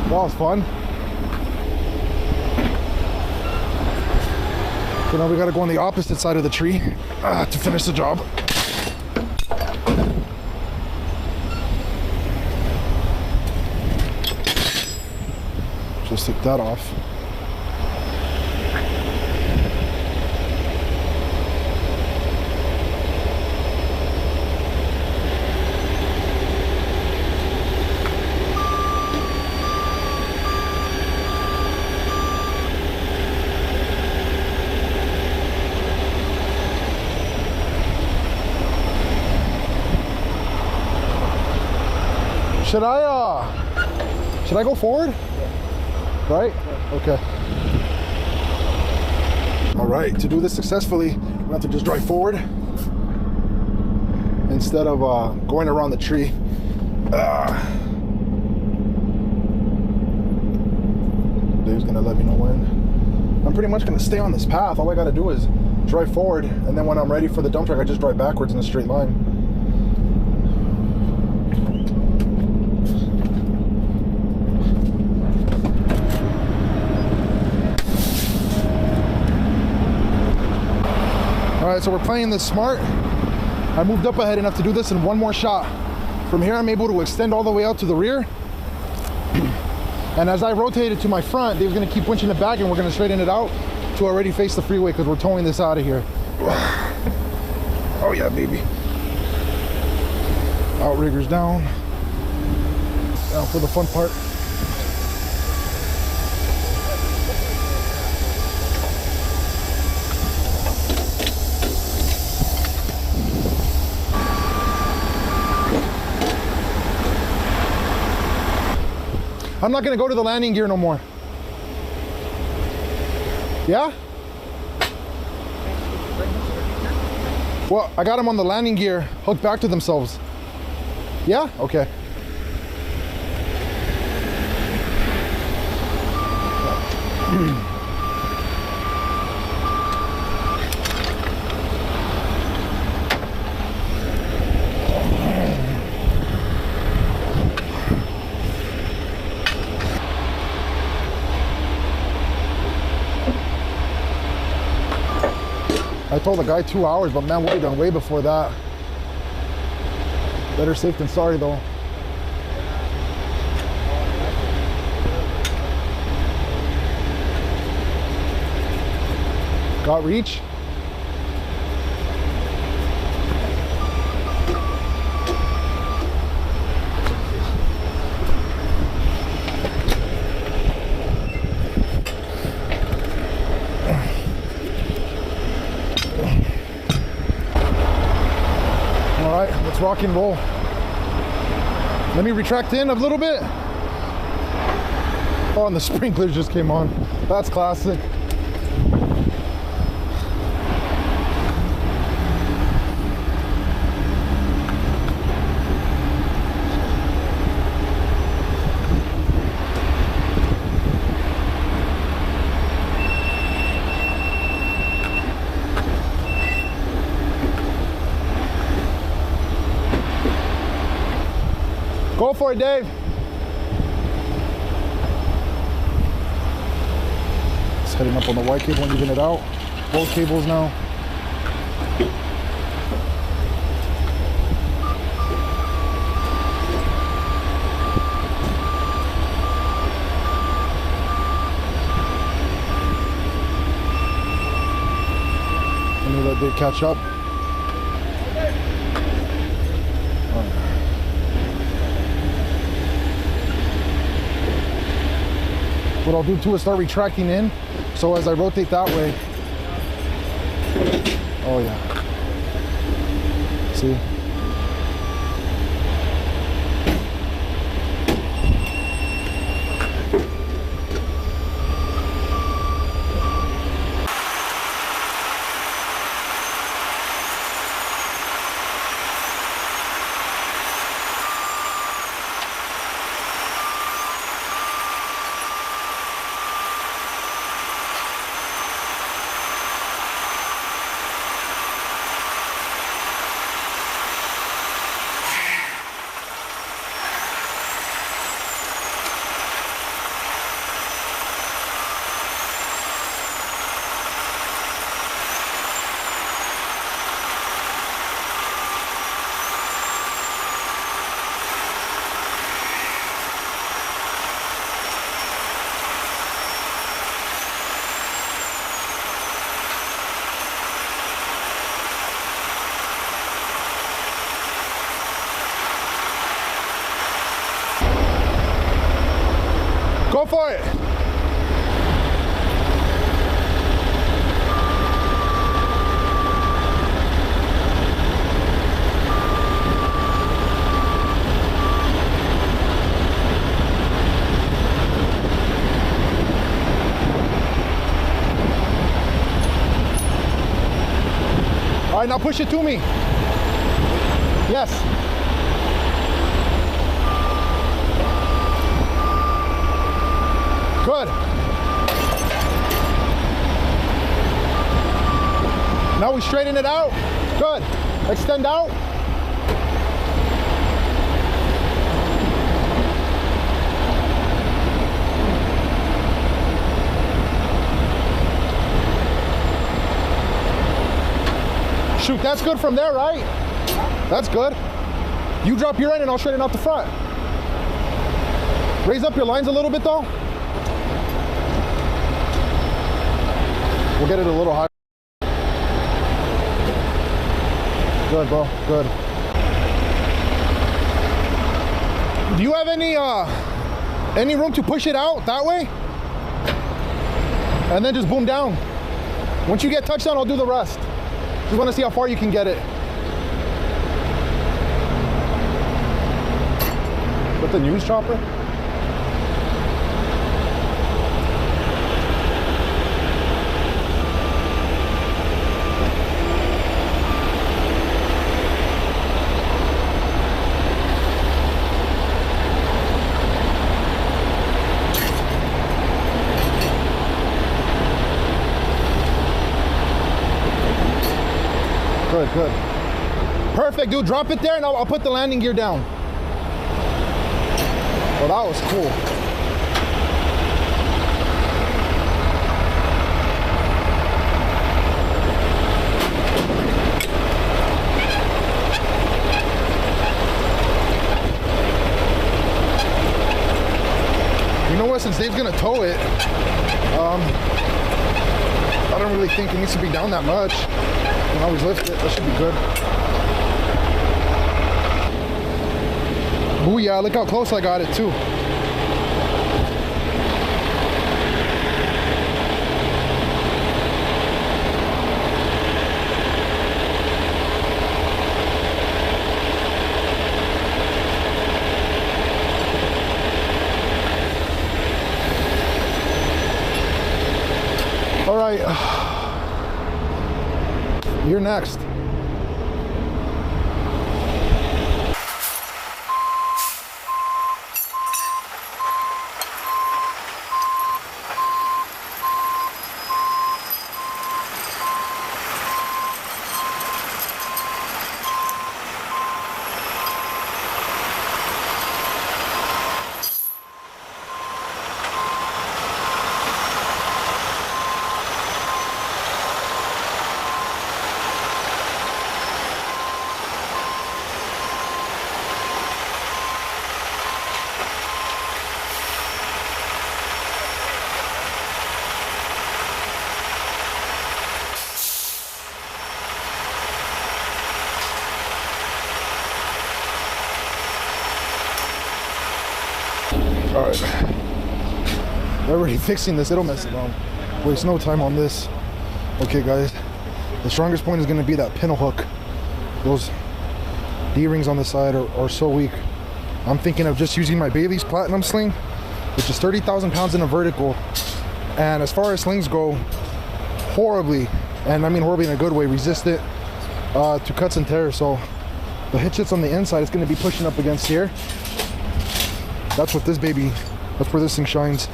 That was fun. So now we gotta go on the opposite side of the tree to finish the job. Just take that off. Should I go forward? Right? Okay. All right, to do this successfully, we have to just drive forward instead of going around the tree. Dave's gonna let me know when. I'm pretty much gonna stay on this path. All I gotta do is drive forward, and then when I'm ready for the dump truck, I just drive backwards in a straight line. All right, so we're playing this smart. I moved up ahead enough to do this in one more shot. From here, I'm able to extend all the way out to the rear. And as I rotate it to my front, Dave's gonna keep winching it back and we're gonna straighten it out to already face the freeway because we're towing this out of here. Oh yeah, baby. Outriggers down. Down for the fun part. I'm not gonna go to the landing gear no more. Yeah? Well, I got them on the landing gear, hooked back to themselves. Yeah? Okay. I told the guy 2 hours, but man, we'll be done way before that. Better safe than sorry though. Got reach? All right, let's rock and roll. Let me retract in a little bit. Oh, and the sprinklers just came on. That's classic. Go for it, Dave. Just heading up on the white cable and even it out. Both cables now. I knew that they'd catch up. What I'll do too is start retracting in, so as I rotate that way. Oh yeah. See? Go for it. All right, now push it to me. Yes. Good. Now we straighten it out. Good. Extend out. Shoot, that's good from there, right? That's good. You drop your end and I'll straighten out the front. Raise up your lines a little bit though. We'll get it a little higher. Good, bro. Good. Do you have any room to push it out that way? And then just boom down. Once you get touchdown, I'll do the rest. Just want to see how far you can get it. With the news chopper? Good, good. Perfect, dude. Drop it there and I'll put the landing gear down. Well, that was cool. guess since Dave's gonna tow it, I don't really think it needs to be down that much. You can always lift it. That should be good. Oh yeah, look how close I got it too. All right, you're next. All right, they're already fixing this. It'll mess around. Waste no time on this. Okay, guys, the strongest point is going to be that pintle hook. Those D-rings on the side are so weak. I'm thinking of just using my Bailey's Platinum sling, which is 30,000 pounds in a vertical. And as far as slings go, horribly, and I mean horribly in a good way, resistant to cuts and tears. So the hitch that's on the inside is going to be pushing up against here. That's what this baby, that's where this thing shines.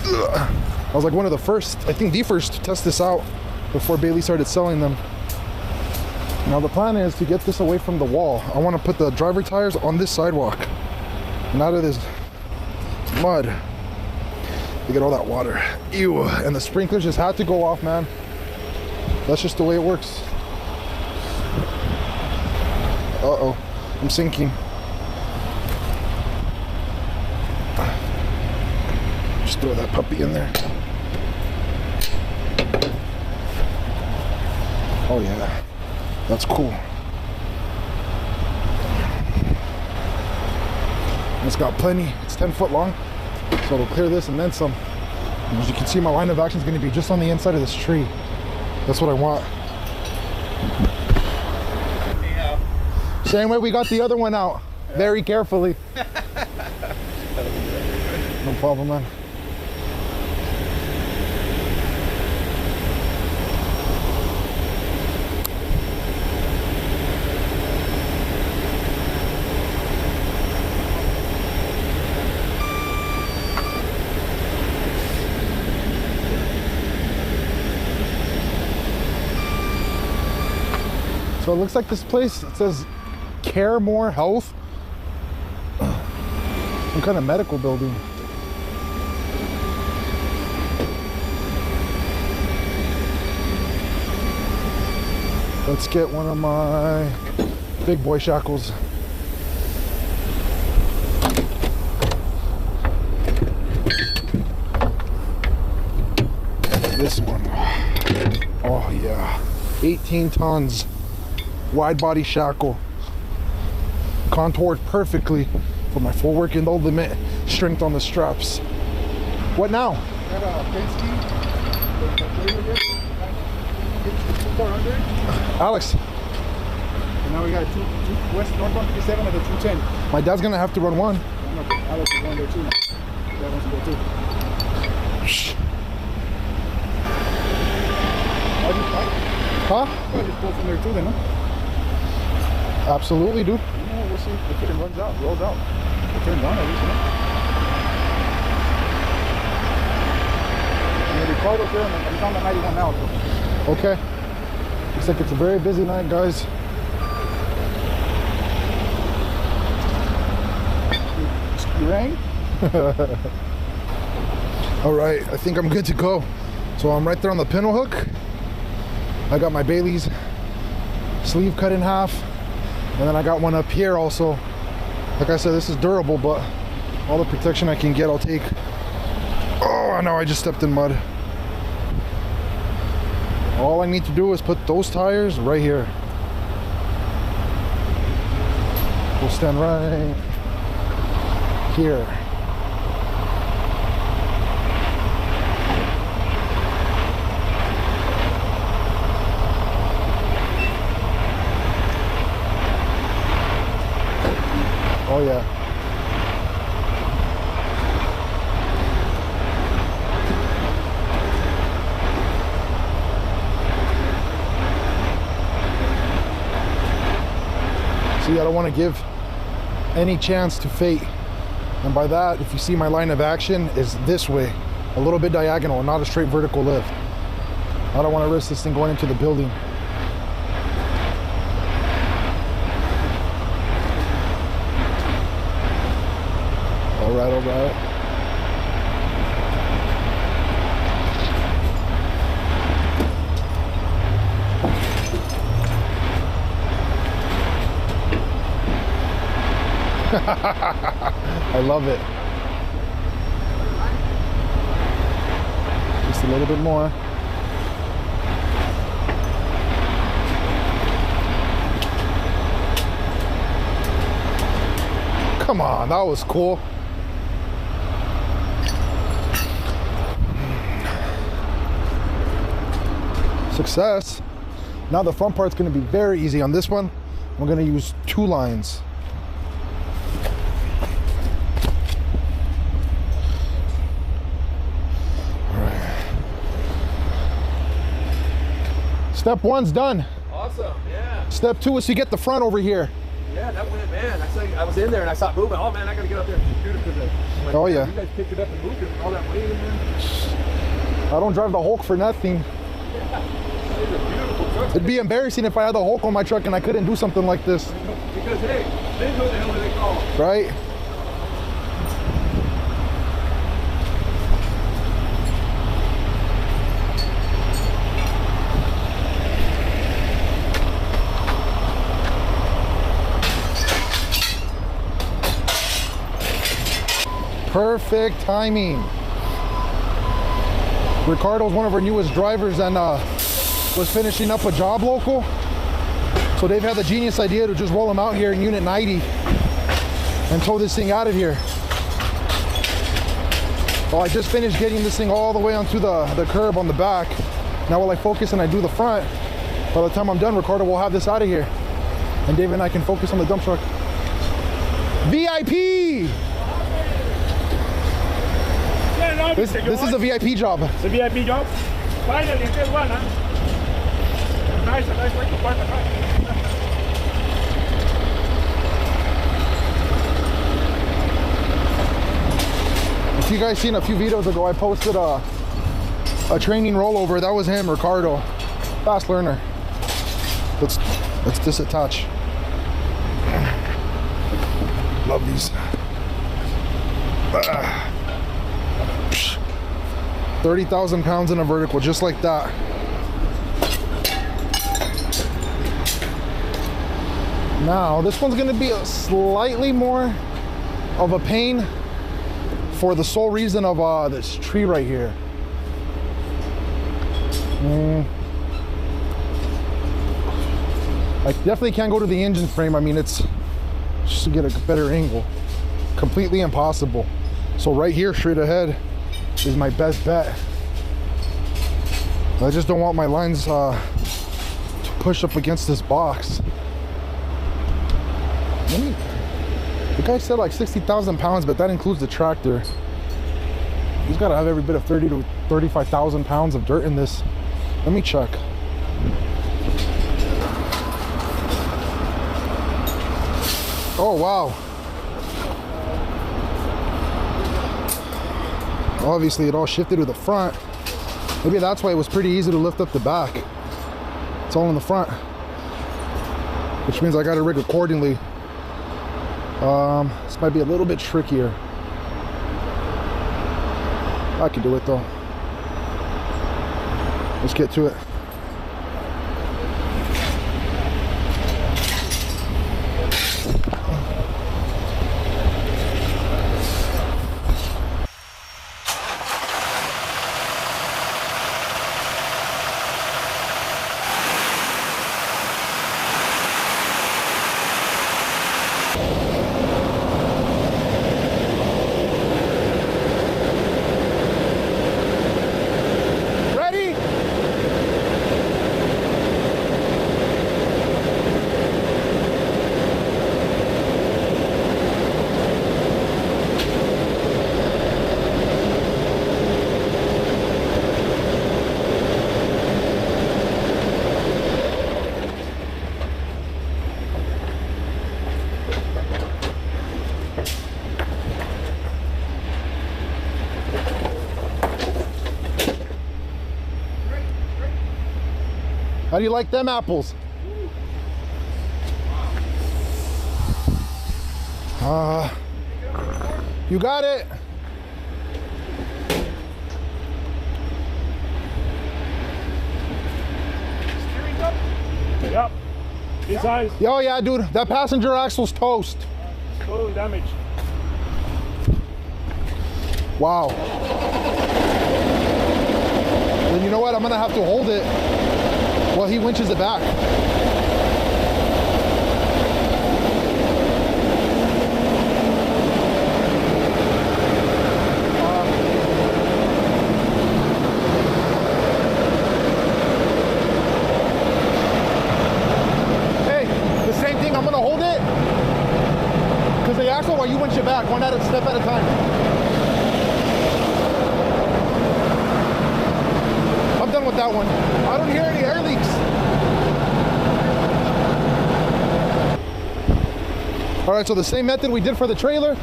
Ugh. I was like one of the first, I think the first to test this out before Bailey started selling them. Now the plan is to get this away from the wall. I want to put the driver tires on this sidewalk and out of this mud. You get all that water. Ew, and the sprinklers just had to go off, man. That's just the way it works. Uh-oh, I'm sinking. Just throw that puppy in there. Oh yeah, that's cool. It's got plenty, it's 10 foot long, so it'll clear this and then some. And as you can see, my line of action is going to be just on the inside of this tree. That's what I want. Same way we got the other one out, very carefully. No problem, man. So it looks like this place, it says Care More Health. Some kind of medical building. Let's get one of my big boy shackles. This one. Oh yeah. 18 tons. Wide body shackle. Contoured perfectly for my full working load limit. Strength on the straps. What now? Got a Penske. Alex. And now we got two West northbound 57 and the 210. My dad's gonna have to run one. Alex is going there too. That wants to go too. Shh. Huh? Well, just pull from there too then, huh? Absolutely, dude. No, we'll see if it runs out, rolls out. It turns on at least, you know? And the Ricardo's there, and he's on the 91 now. So. Okay. Looks like it's a very busy night, guys. You rang? All right, I think I'm good to go. So I'm right there on the pintle hook. I got my Bailey's sleeve cut in half. And then I got one up here also. Like I said, this is durable, but all the protection I can get, I'll take. Oh no, I just stepped in mud. All I need to do is put those tires right here. We'll stand right here. Oh yeah. See, I don't want to give any chance to fate. And by that, if you see my line of action is this way, a little bit diagonal, not a straight vertical lift. I don't want to risk this thing going into the building. All right, all right. I love it. Just a little bit more. Come on, that was cool. Success. Now the front part's going to be very easy. On this one, I'm going to use 2 lines. Step 1's done. Awesome, yeah. Step 2 is to get the front over here. Yeah, that went, man. I was in there and I saw it moving. Oh man, I gotta get up there and shoot it for the. Like, oh yeah. You guys picked it up and moved it with all that weight in there. I don't drive the Hulk for nothing. Yeah. It's a beautiful truck. It'd be embarrassing if I had the Hulk on my truck and I couldn't do something like this. Because hey, they know what the hell do they call it. Right? Perfect timing. Ricardo's one of our newest drivers and was finishing up a job local. So they've had the genius idea to just roll him out here in unit 90 and tow this thing out of here. Well, I just finished getting this thing all the way onto the curb on the back. Now while I focus and I do the front, by the time I'm done, Ricardo will have this out of here. And David and I can focus on the dump truck. VIP! This is a VIP job. It's a VIP job? Finally, good one, huh? Nice way to park the car. If you guys seen a few videos ago, I posted a training rollover. That was him, Ricardo. Fast learner. Let's disattach. Love these. 30,000 pounds in a vertical, just like that. Now, this one's gonna be a slightly more of a pain for the sole reason of this tree right here. I definitely can't go to the engine frame. I mean, it's just to get a better angle. Completely impossible. So right here, straight ahead, is my best bet. I just don't want my lines to push up against this box. The guy said like 60,000 pounds, but that includes the tractor. He's got to have every bit of 30 to 35,000 pounds of dirt in this. Let me check. Oh wow. Obviously it all shifted to the front. Maybe that's why it was pretty easy to lift up the back. It's all in the front, which means I got to rig accordingly. This might be a little bit trickier. I can do it though. Let's get to it. How do you like them apples? You got it. Steering up? Yep. His eyes. Oh yeah, dude, that passenger axle's toast. Totally damaged. Wow. Then you know what? I'm gonna have to hold it while he winches it back. I'm gonna hold it because the axle, while you winch it back, one step at a time. I'm done with that one. I don't hear any air leaks. All right, so the same method we did for the trailer,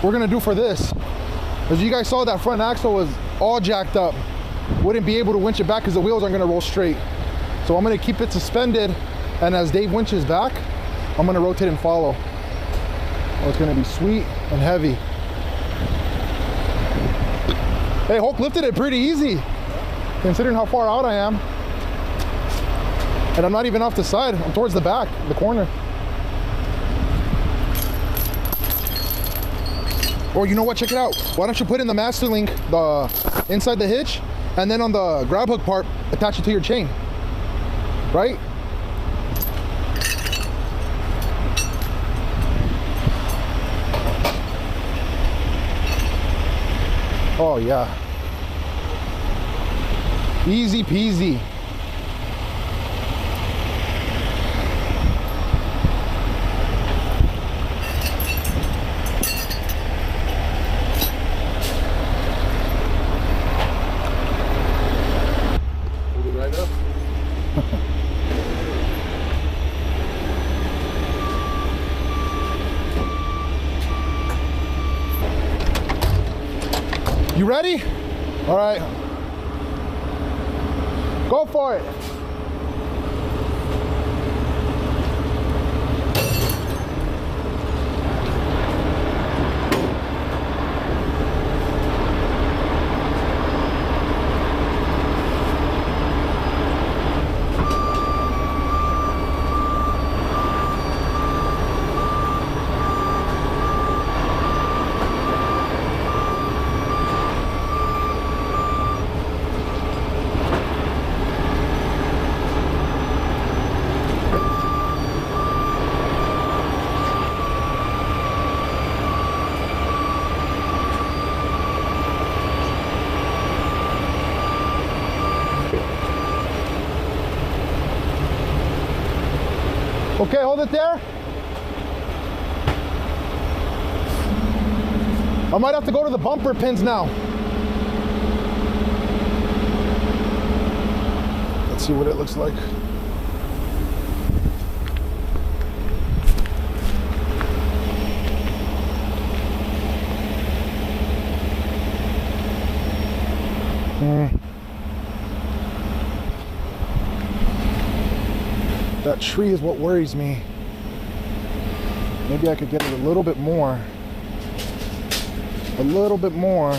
we're gonna do for this. As you guys saw, that front axle was all jacked up. Wouldn't be able to winch it back because the wheels aren't gonna roll straight. So I'm gonna keep it suspended, and as Dave winches back, I'm gonna rotate and follow. Oh, it's gonna be sweet and heavy. Hey, Hulk lifted it pretty easy, considering how far out I am. And I'm not even off the side, I'm towards the back, the corner. Or you know what, check it out. Why don't you put in the master link inside the hitch, and then on the grab hook part, attach it to your chain, right? Oh yeah, easy peasy. Hold it right up. You ready? All right. Go for it. Okay, hold it there. I might have to go to the bumper pins now. Let's see what it looks like. That tree is what worries me. Maybe I could get it a little bit more. A little bit more.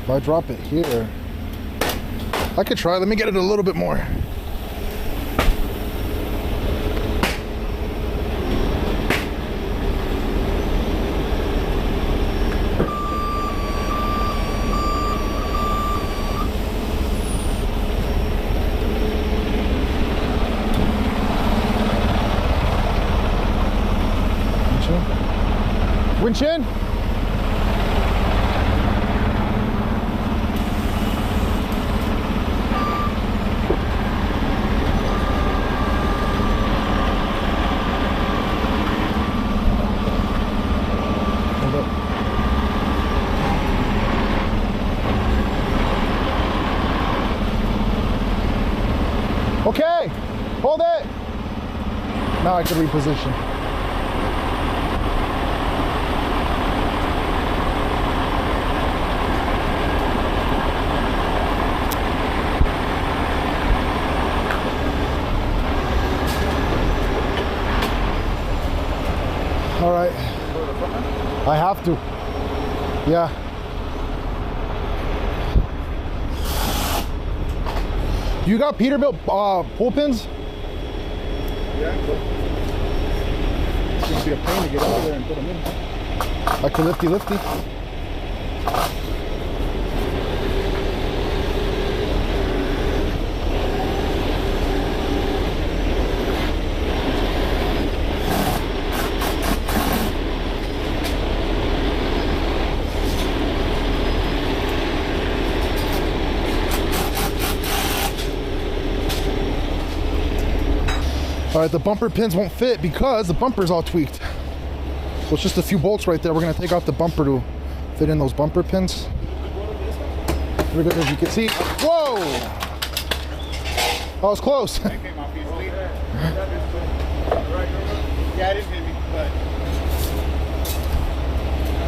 If I drop it here, I could try. Let me get it a little bit more. Winching. Okay, hold it. Now I can reposition. I have to. Yeah. You got Peterbilt pull pins? Yeah, but it's gonna be a pain to get out of there and put them in. Like the lifty. All right, the bumper pins won't fit because the bumper's all tweaked. So it's just a few bolts right there. We're gonna take off the bumper to fit in those bumper pins. Pretty good, as you can see. Whoa! That was close. Yeah, it didn't hit me, but.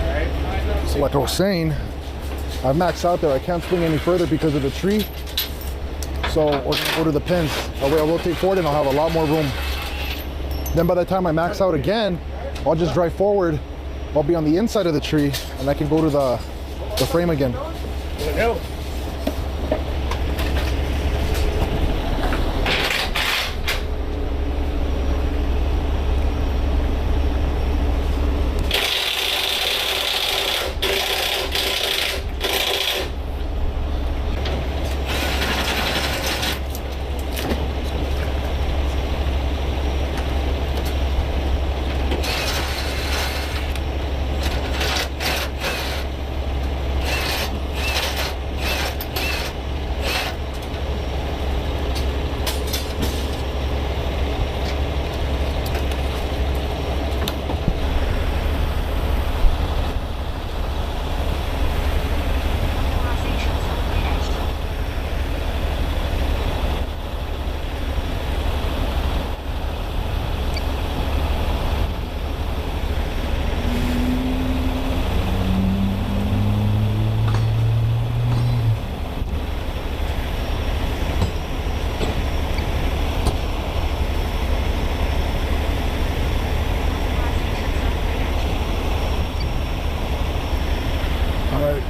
Alright. So like I was saying, I've maxed out there. I can't swing any further because of the tree. So we're gonna go to the pins. That way I'll rotate forward and I'll have a lot more room. Then by the time I max out again, I'll just drive forward. I'll be on the inside of the tree and I can go to the frame again. There we go.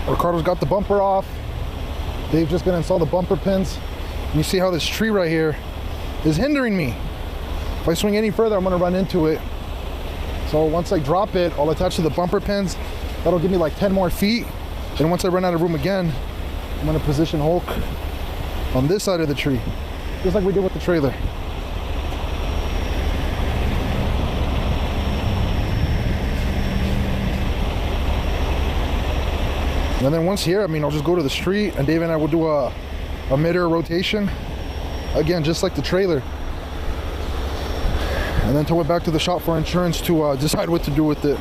Ricardo's got the bumper off. Dave's just gonna install the bumper pins. And you see how this tree right here is hindering me. If I swing any further, I'm gonna run into it. So once I drop it, I'll attach to the bumper pins. That'll give me like 10 more feet. And once I run out of room again, I'm gonna position Hulk on this side of the tree, just like we did with the trailer. And then once here, I mean, I'll just go to the street and Dave and I will do a mid-air rotation. Again, just like the trailer. And then tow it back to the shop for insurance to decide what to do with it.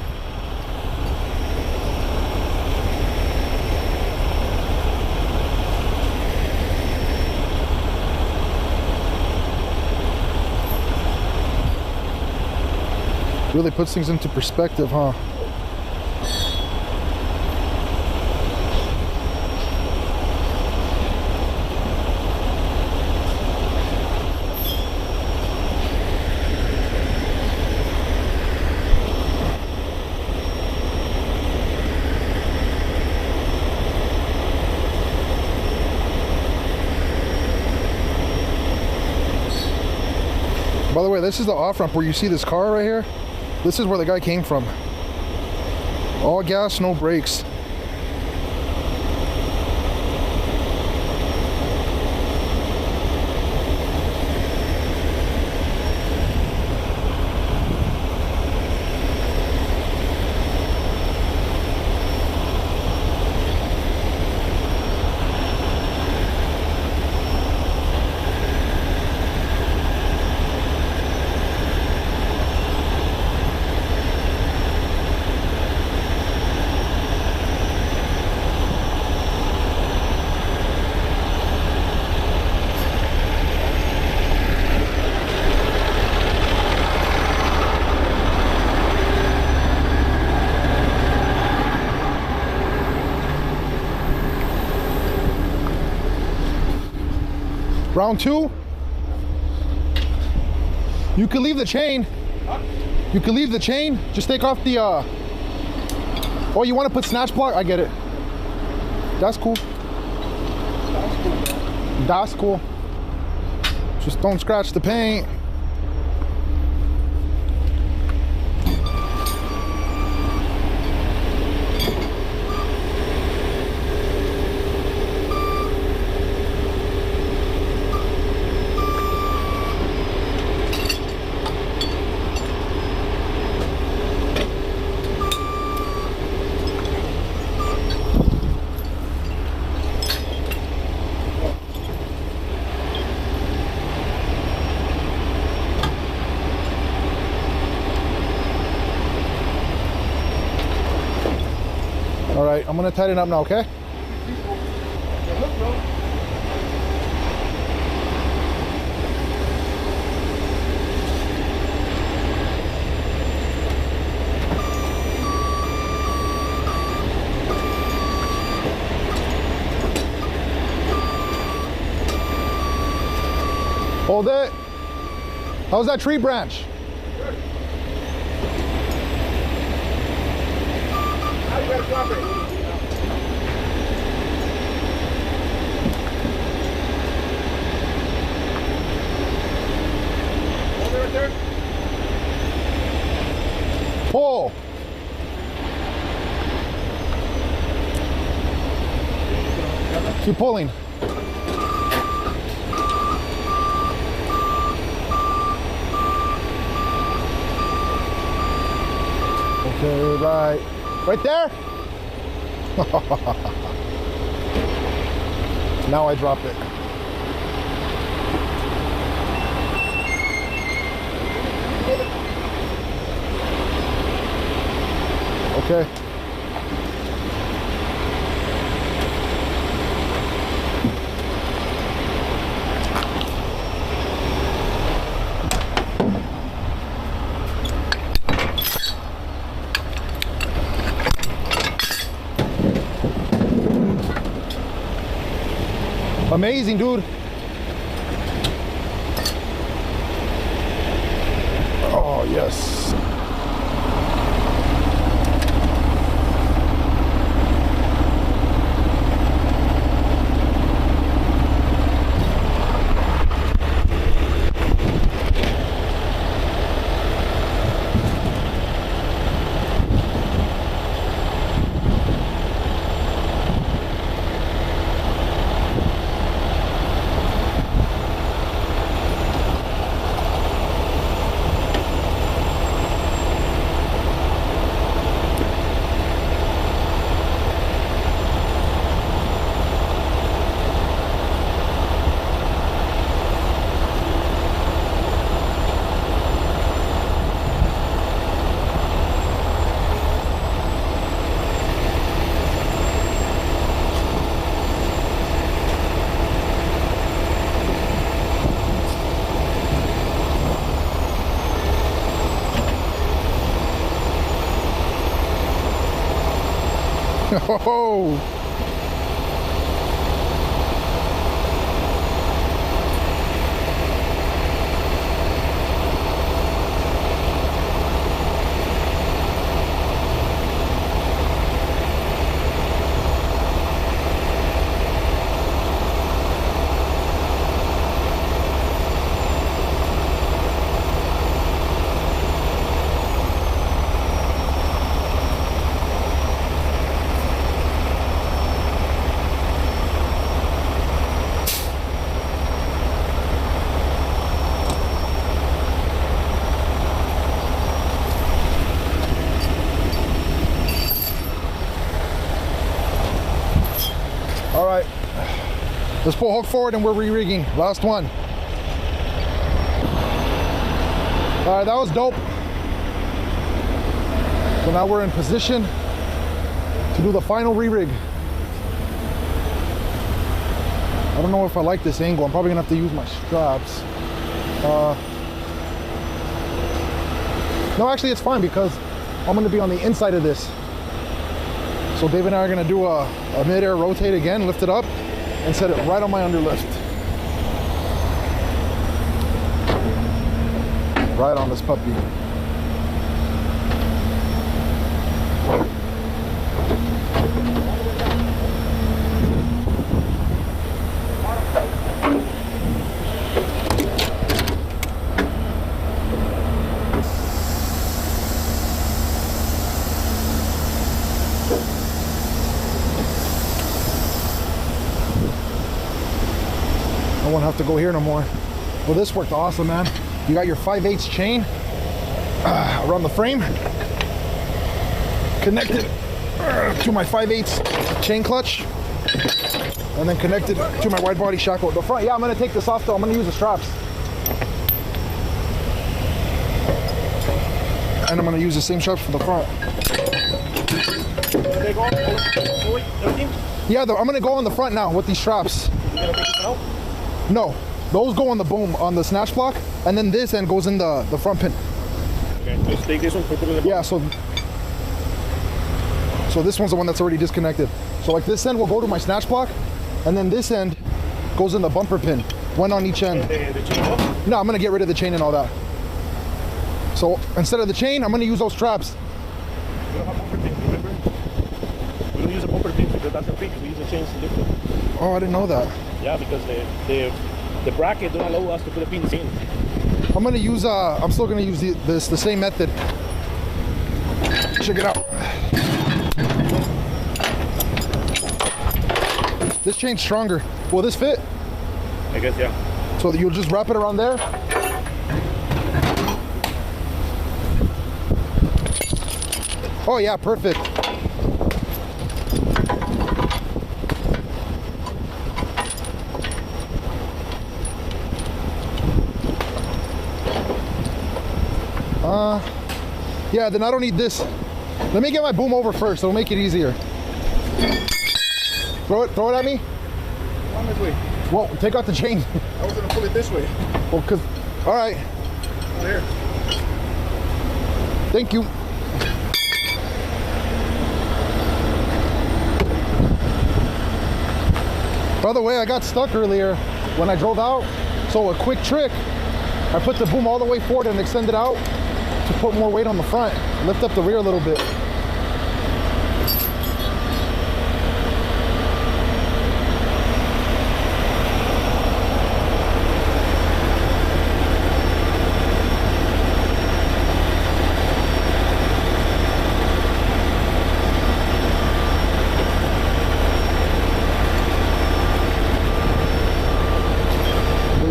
Really puts things into perspective, huh? By the way, this is the off ramp where you see this car right here. This is where the guy came from. All gas, no brakes. Round two. You can leave the chain. You can leave the chain. Just take off the Oh, you want to put snatch block? I get it. That's cool. That's cool. Just don't scratch the paint. All right, I'm gonna tighten up now, okay? Hold it. How's that tree branch? Good. Now you gotta drop it. Hold it right there. Pull. Keep pulling. Okay, right there. Now I drop it. Okay. Amazing, dude. Oh, yes. Oh. All right, let's pull hook forward and we're re-rigging. Last one. All right, that was dope. So now we're in position to do the final re-rig. I don't know if I like this angle. I'm probably gonna have to use my straps. No, actually it's fine because I'm gonna be on the inside of this. So Dave and I are gonna do a mid-air rotate again, lift it up, and set it right on my underlift. Right on this puppy. have to go here no more. Well, this worked awesome, man. You got your 5/8 chain around the frame, connected to my 5/8 chain clutch, and then connected to my wide body shackle. The front, yeah, I'm gonna take this off though. I'm gonna use the straps. And I'm gonna use the same straps for the front. They go, everything? Yeah, I'm gonna go on the front now with these straps. You gonna take this out? No, those go on the boom, on the snatch block, and then this end goes in the front pin. Okay, just take this one, put it in the Yeah, so this one's the one that's already disconnected. So like this end will go to my snatch block, and then this end goes in the bumper pin, one on each end. the chain off? No, I'm gonna get rid of the chain and all that. So instead of the chain, I'm gonna use those straps. We don't have bumper pins, remember? We don't use a bumper pin because that's a fix. We use a chain to lift it. Oh, I didn't know that. Yeah, because the bracket don't allow us to put the pins in. I'm gonna use, I'm still gonna use the same method. Check it out. This chain's stronger. Will this fit? I guess, yeah. So you'll just wrap it around there. Oh yeah, perfect. Yeah, then I don't need this. Let me get my boom over first. It'll make it easier. Throw it at me. Come this way. Well, take out the chain. I was gonna pull it this way. Well, cause, all right. Not here. Thank you. By the way, I got stuck earlier when I drove out. So a quick trick, I put the boom all the way forward and extend it out to put more weight on the front. Lift up the rear a little bit.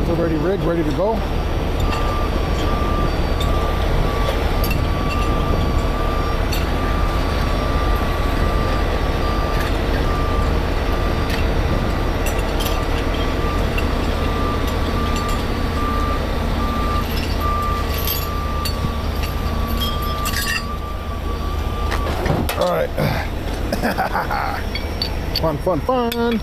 Already rigged, ready to go. All right. Fun, fun, fun.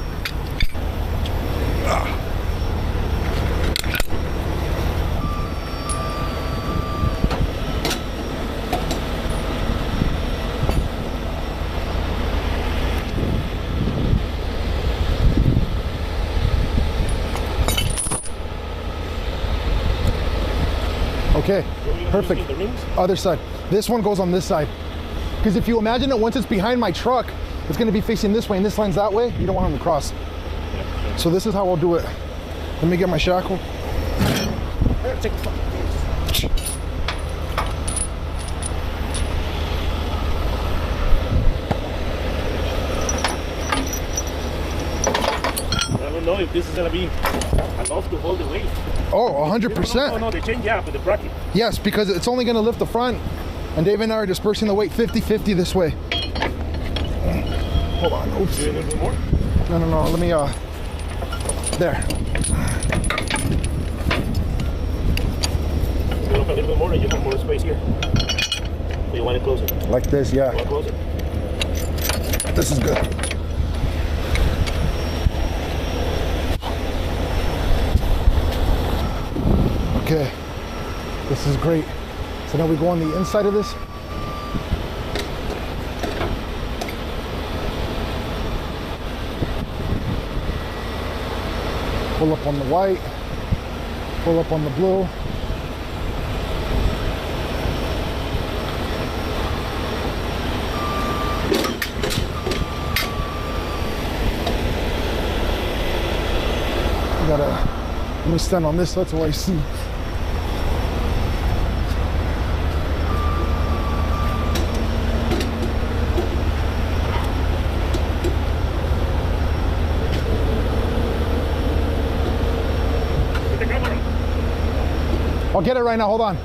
Okay, perfect. Other side. This one goes on this side. Because if you imagine it, once it's behind my truck, it's going to be facing this way, and this line's that way. You don't want them to cross. So this is how I'll do it. Let me get my shackle. I don't know if this is going to be enough to hold the weight. Oh, 100%. No, they change, yeah, with the bracket. Yes, because it's only going to lift the front, and Dave and I are dispersing the weight 50-50 this way. Hold on. Oops. Do you need a little more? No. Let me, there. You look a little bit more and you have more space here. So you want it closer? Like this, yeah. You want it closer? This is good. Okay, this is great. So now we go on the inside of this. Pull up on the white, pull up on the blue. Let me stand on this, that's what I see. I'll get it right now, hold on.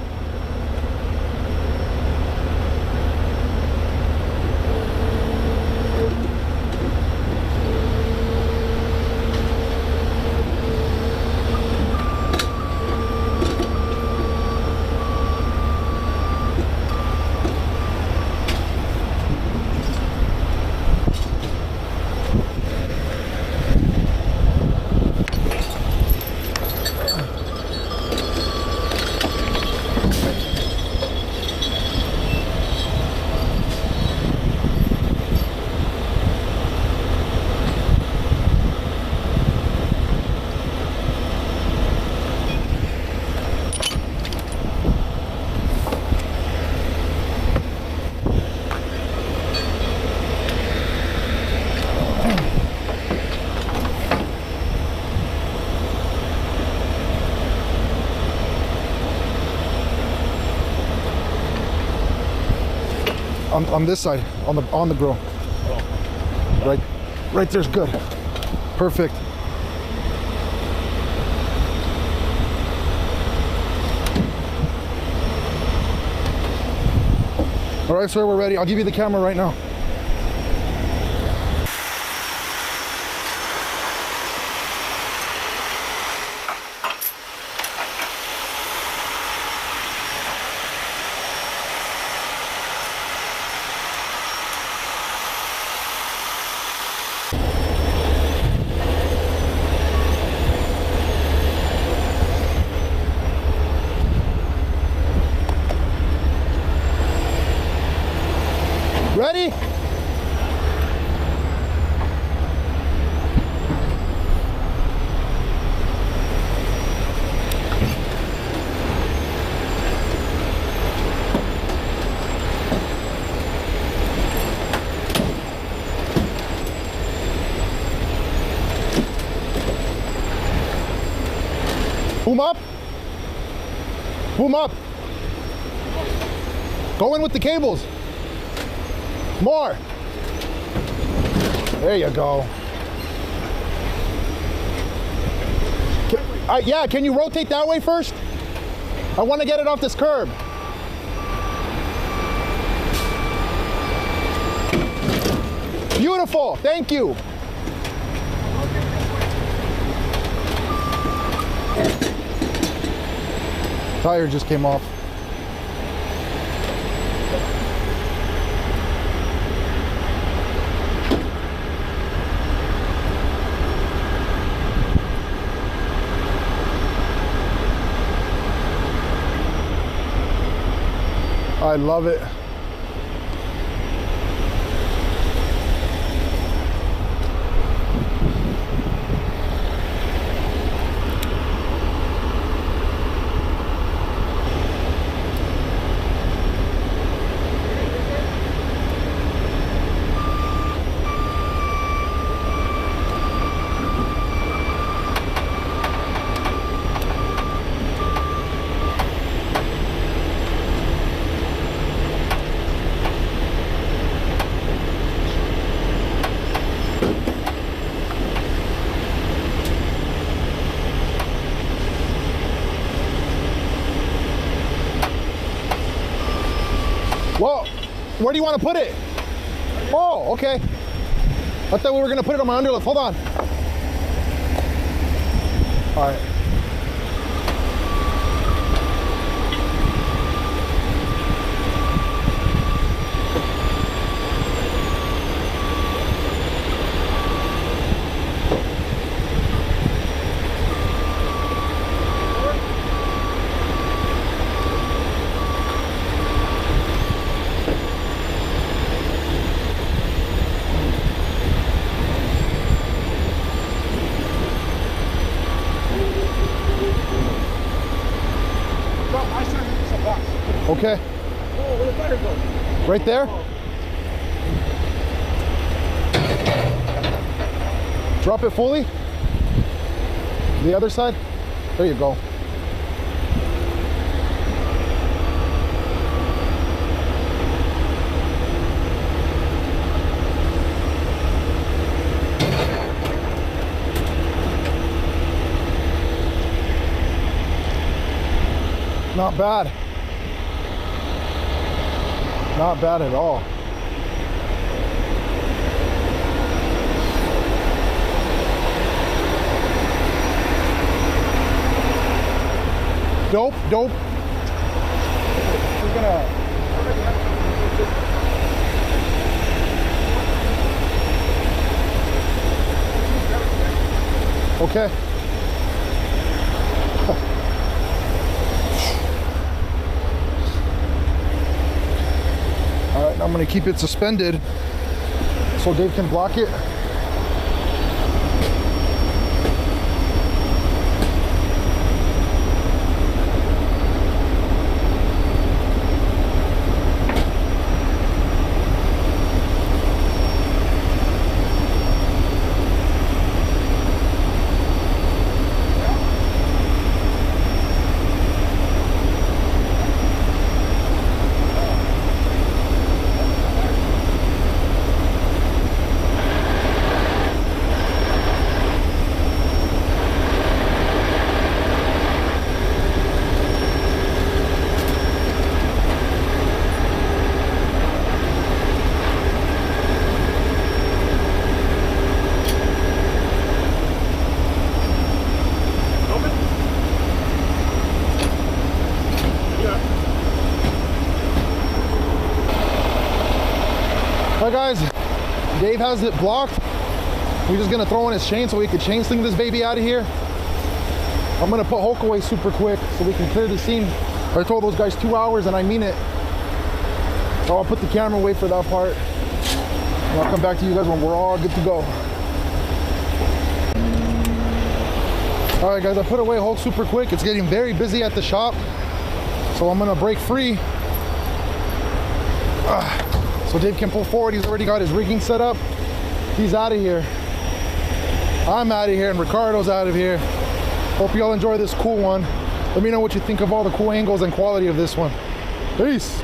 On this side, on the grill. Oh. Right there's good. Perfect. All right, sir, we're ready. I'll give you the camera right now. Ready? Boom up. Boom up. Go in with the cables. More. There you go. Yeah, can you rotate that way first? I want to get it off this curb. Beautiful, thank you. Tire just came off. I love it. Well, where do you want to put it? Oh, okay. I thought we were going to put it on my underlift. Hold on. All right. Okay. Oh, where the tire go? Right there? Drop it fully. The other side. There you go. Not bad. Not bad at all. Dope, dope. We're gonna... Okay. All right, I'm gonna keep it suspended so Dave can block it. All right, guys, Dave has it blocked. We're just gonna throw in his chain so we can chain sling this baby out of here. I'm gonna put Hulk away super quick so we can clear the scene. I told those guys 2 hours and I mean it. So I'll put the camera away for that part. And I'll come back to you guys when we're all good to go. All right, guys, I put away Hulk super quick. It's getting very busy at the shop. So I'm gonna break free. So Dave can pull forward. He's already got his rigging set up. He's out of here. I'm out of here and Ricardo's out of here. Hope you all enjoy this cool one. Let me know what you think of all the cool angles and quality of this one. Peace.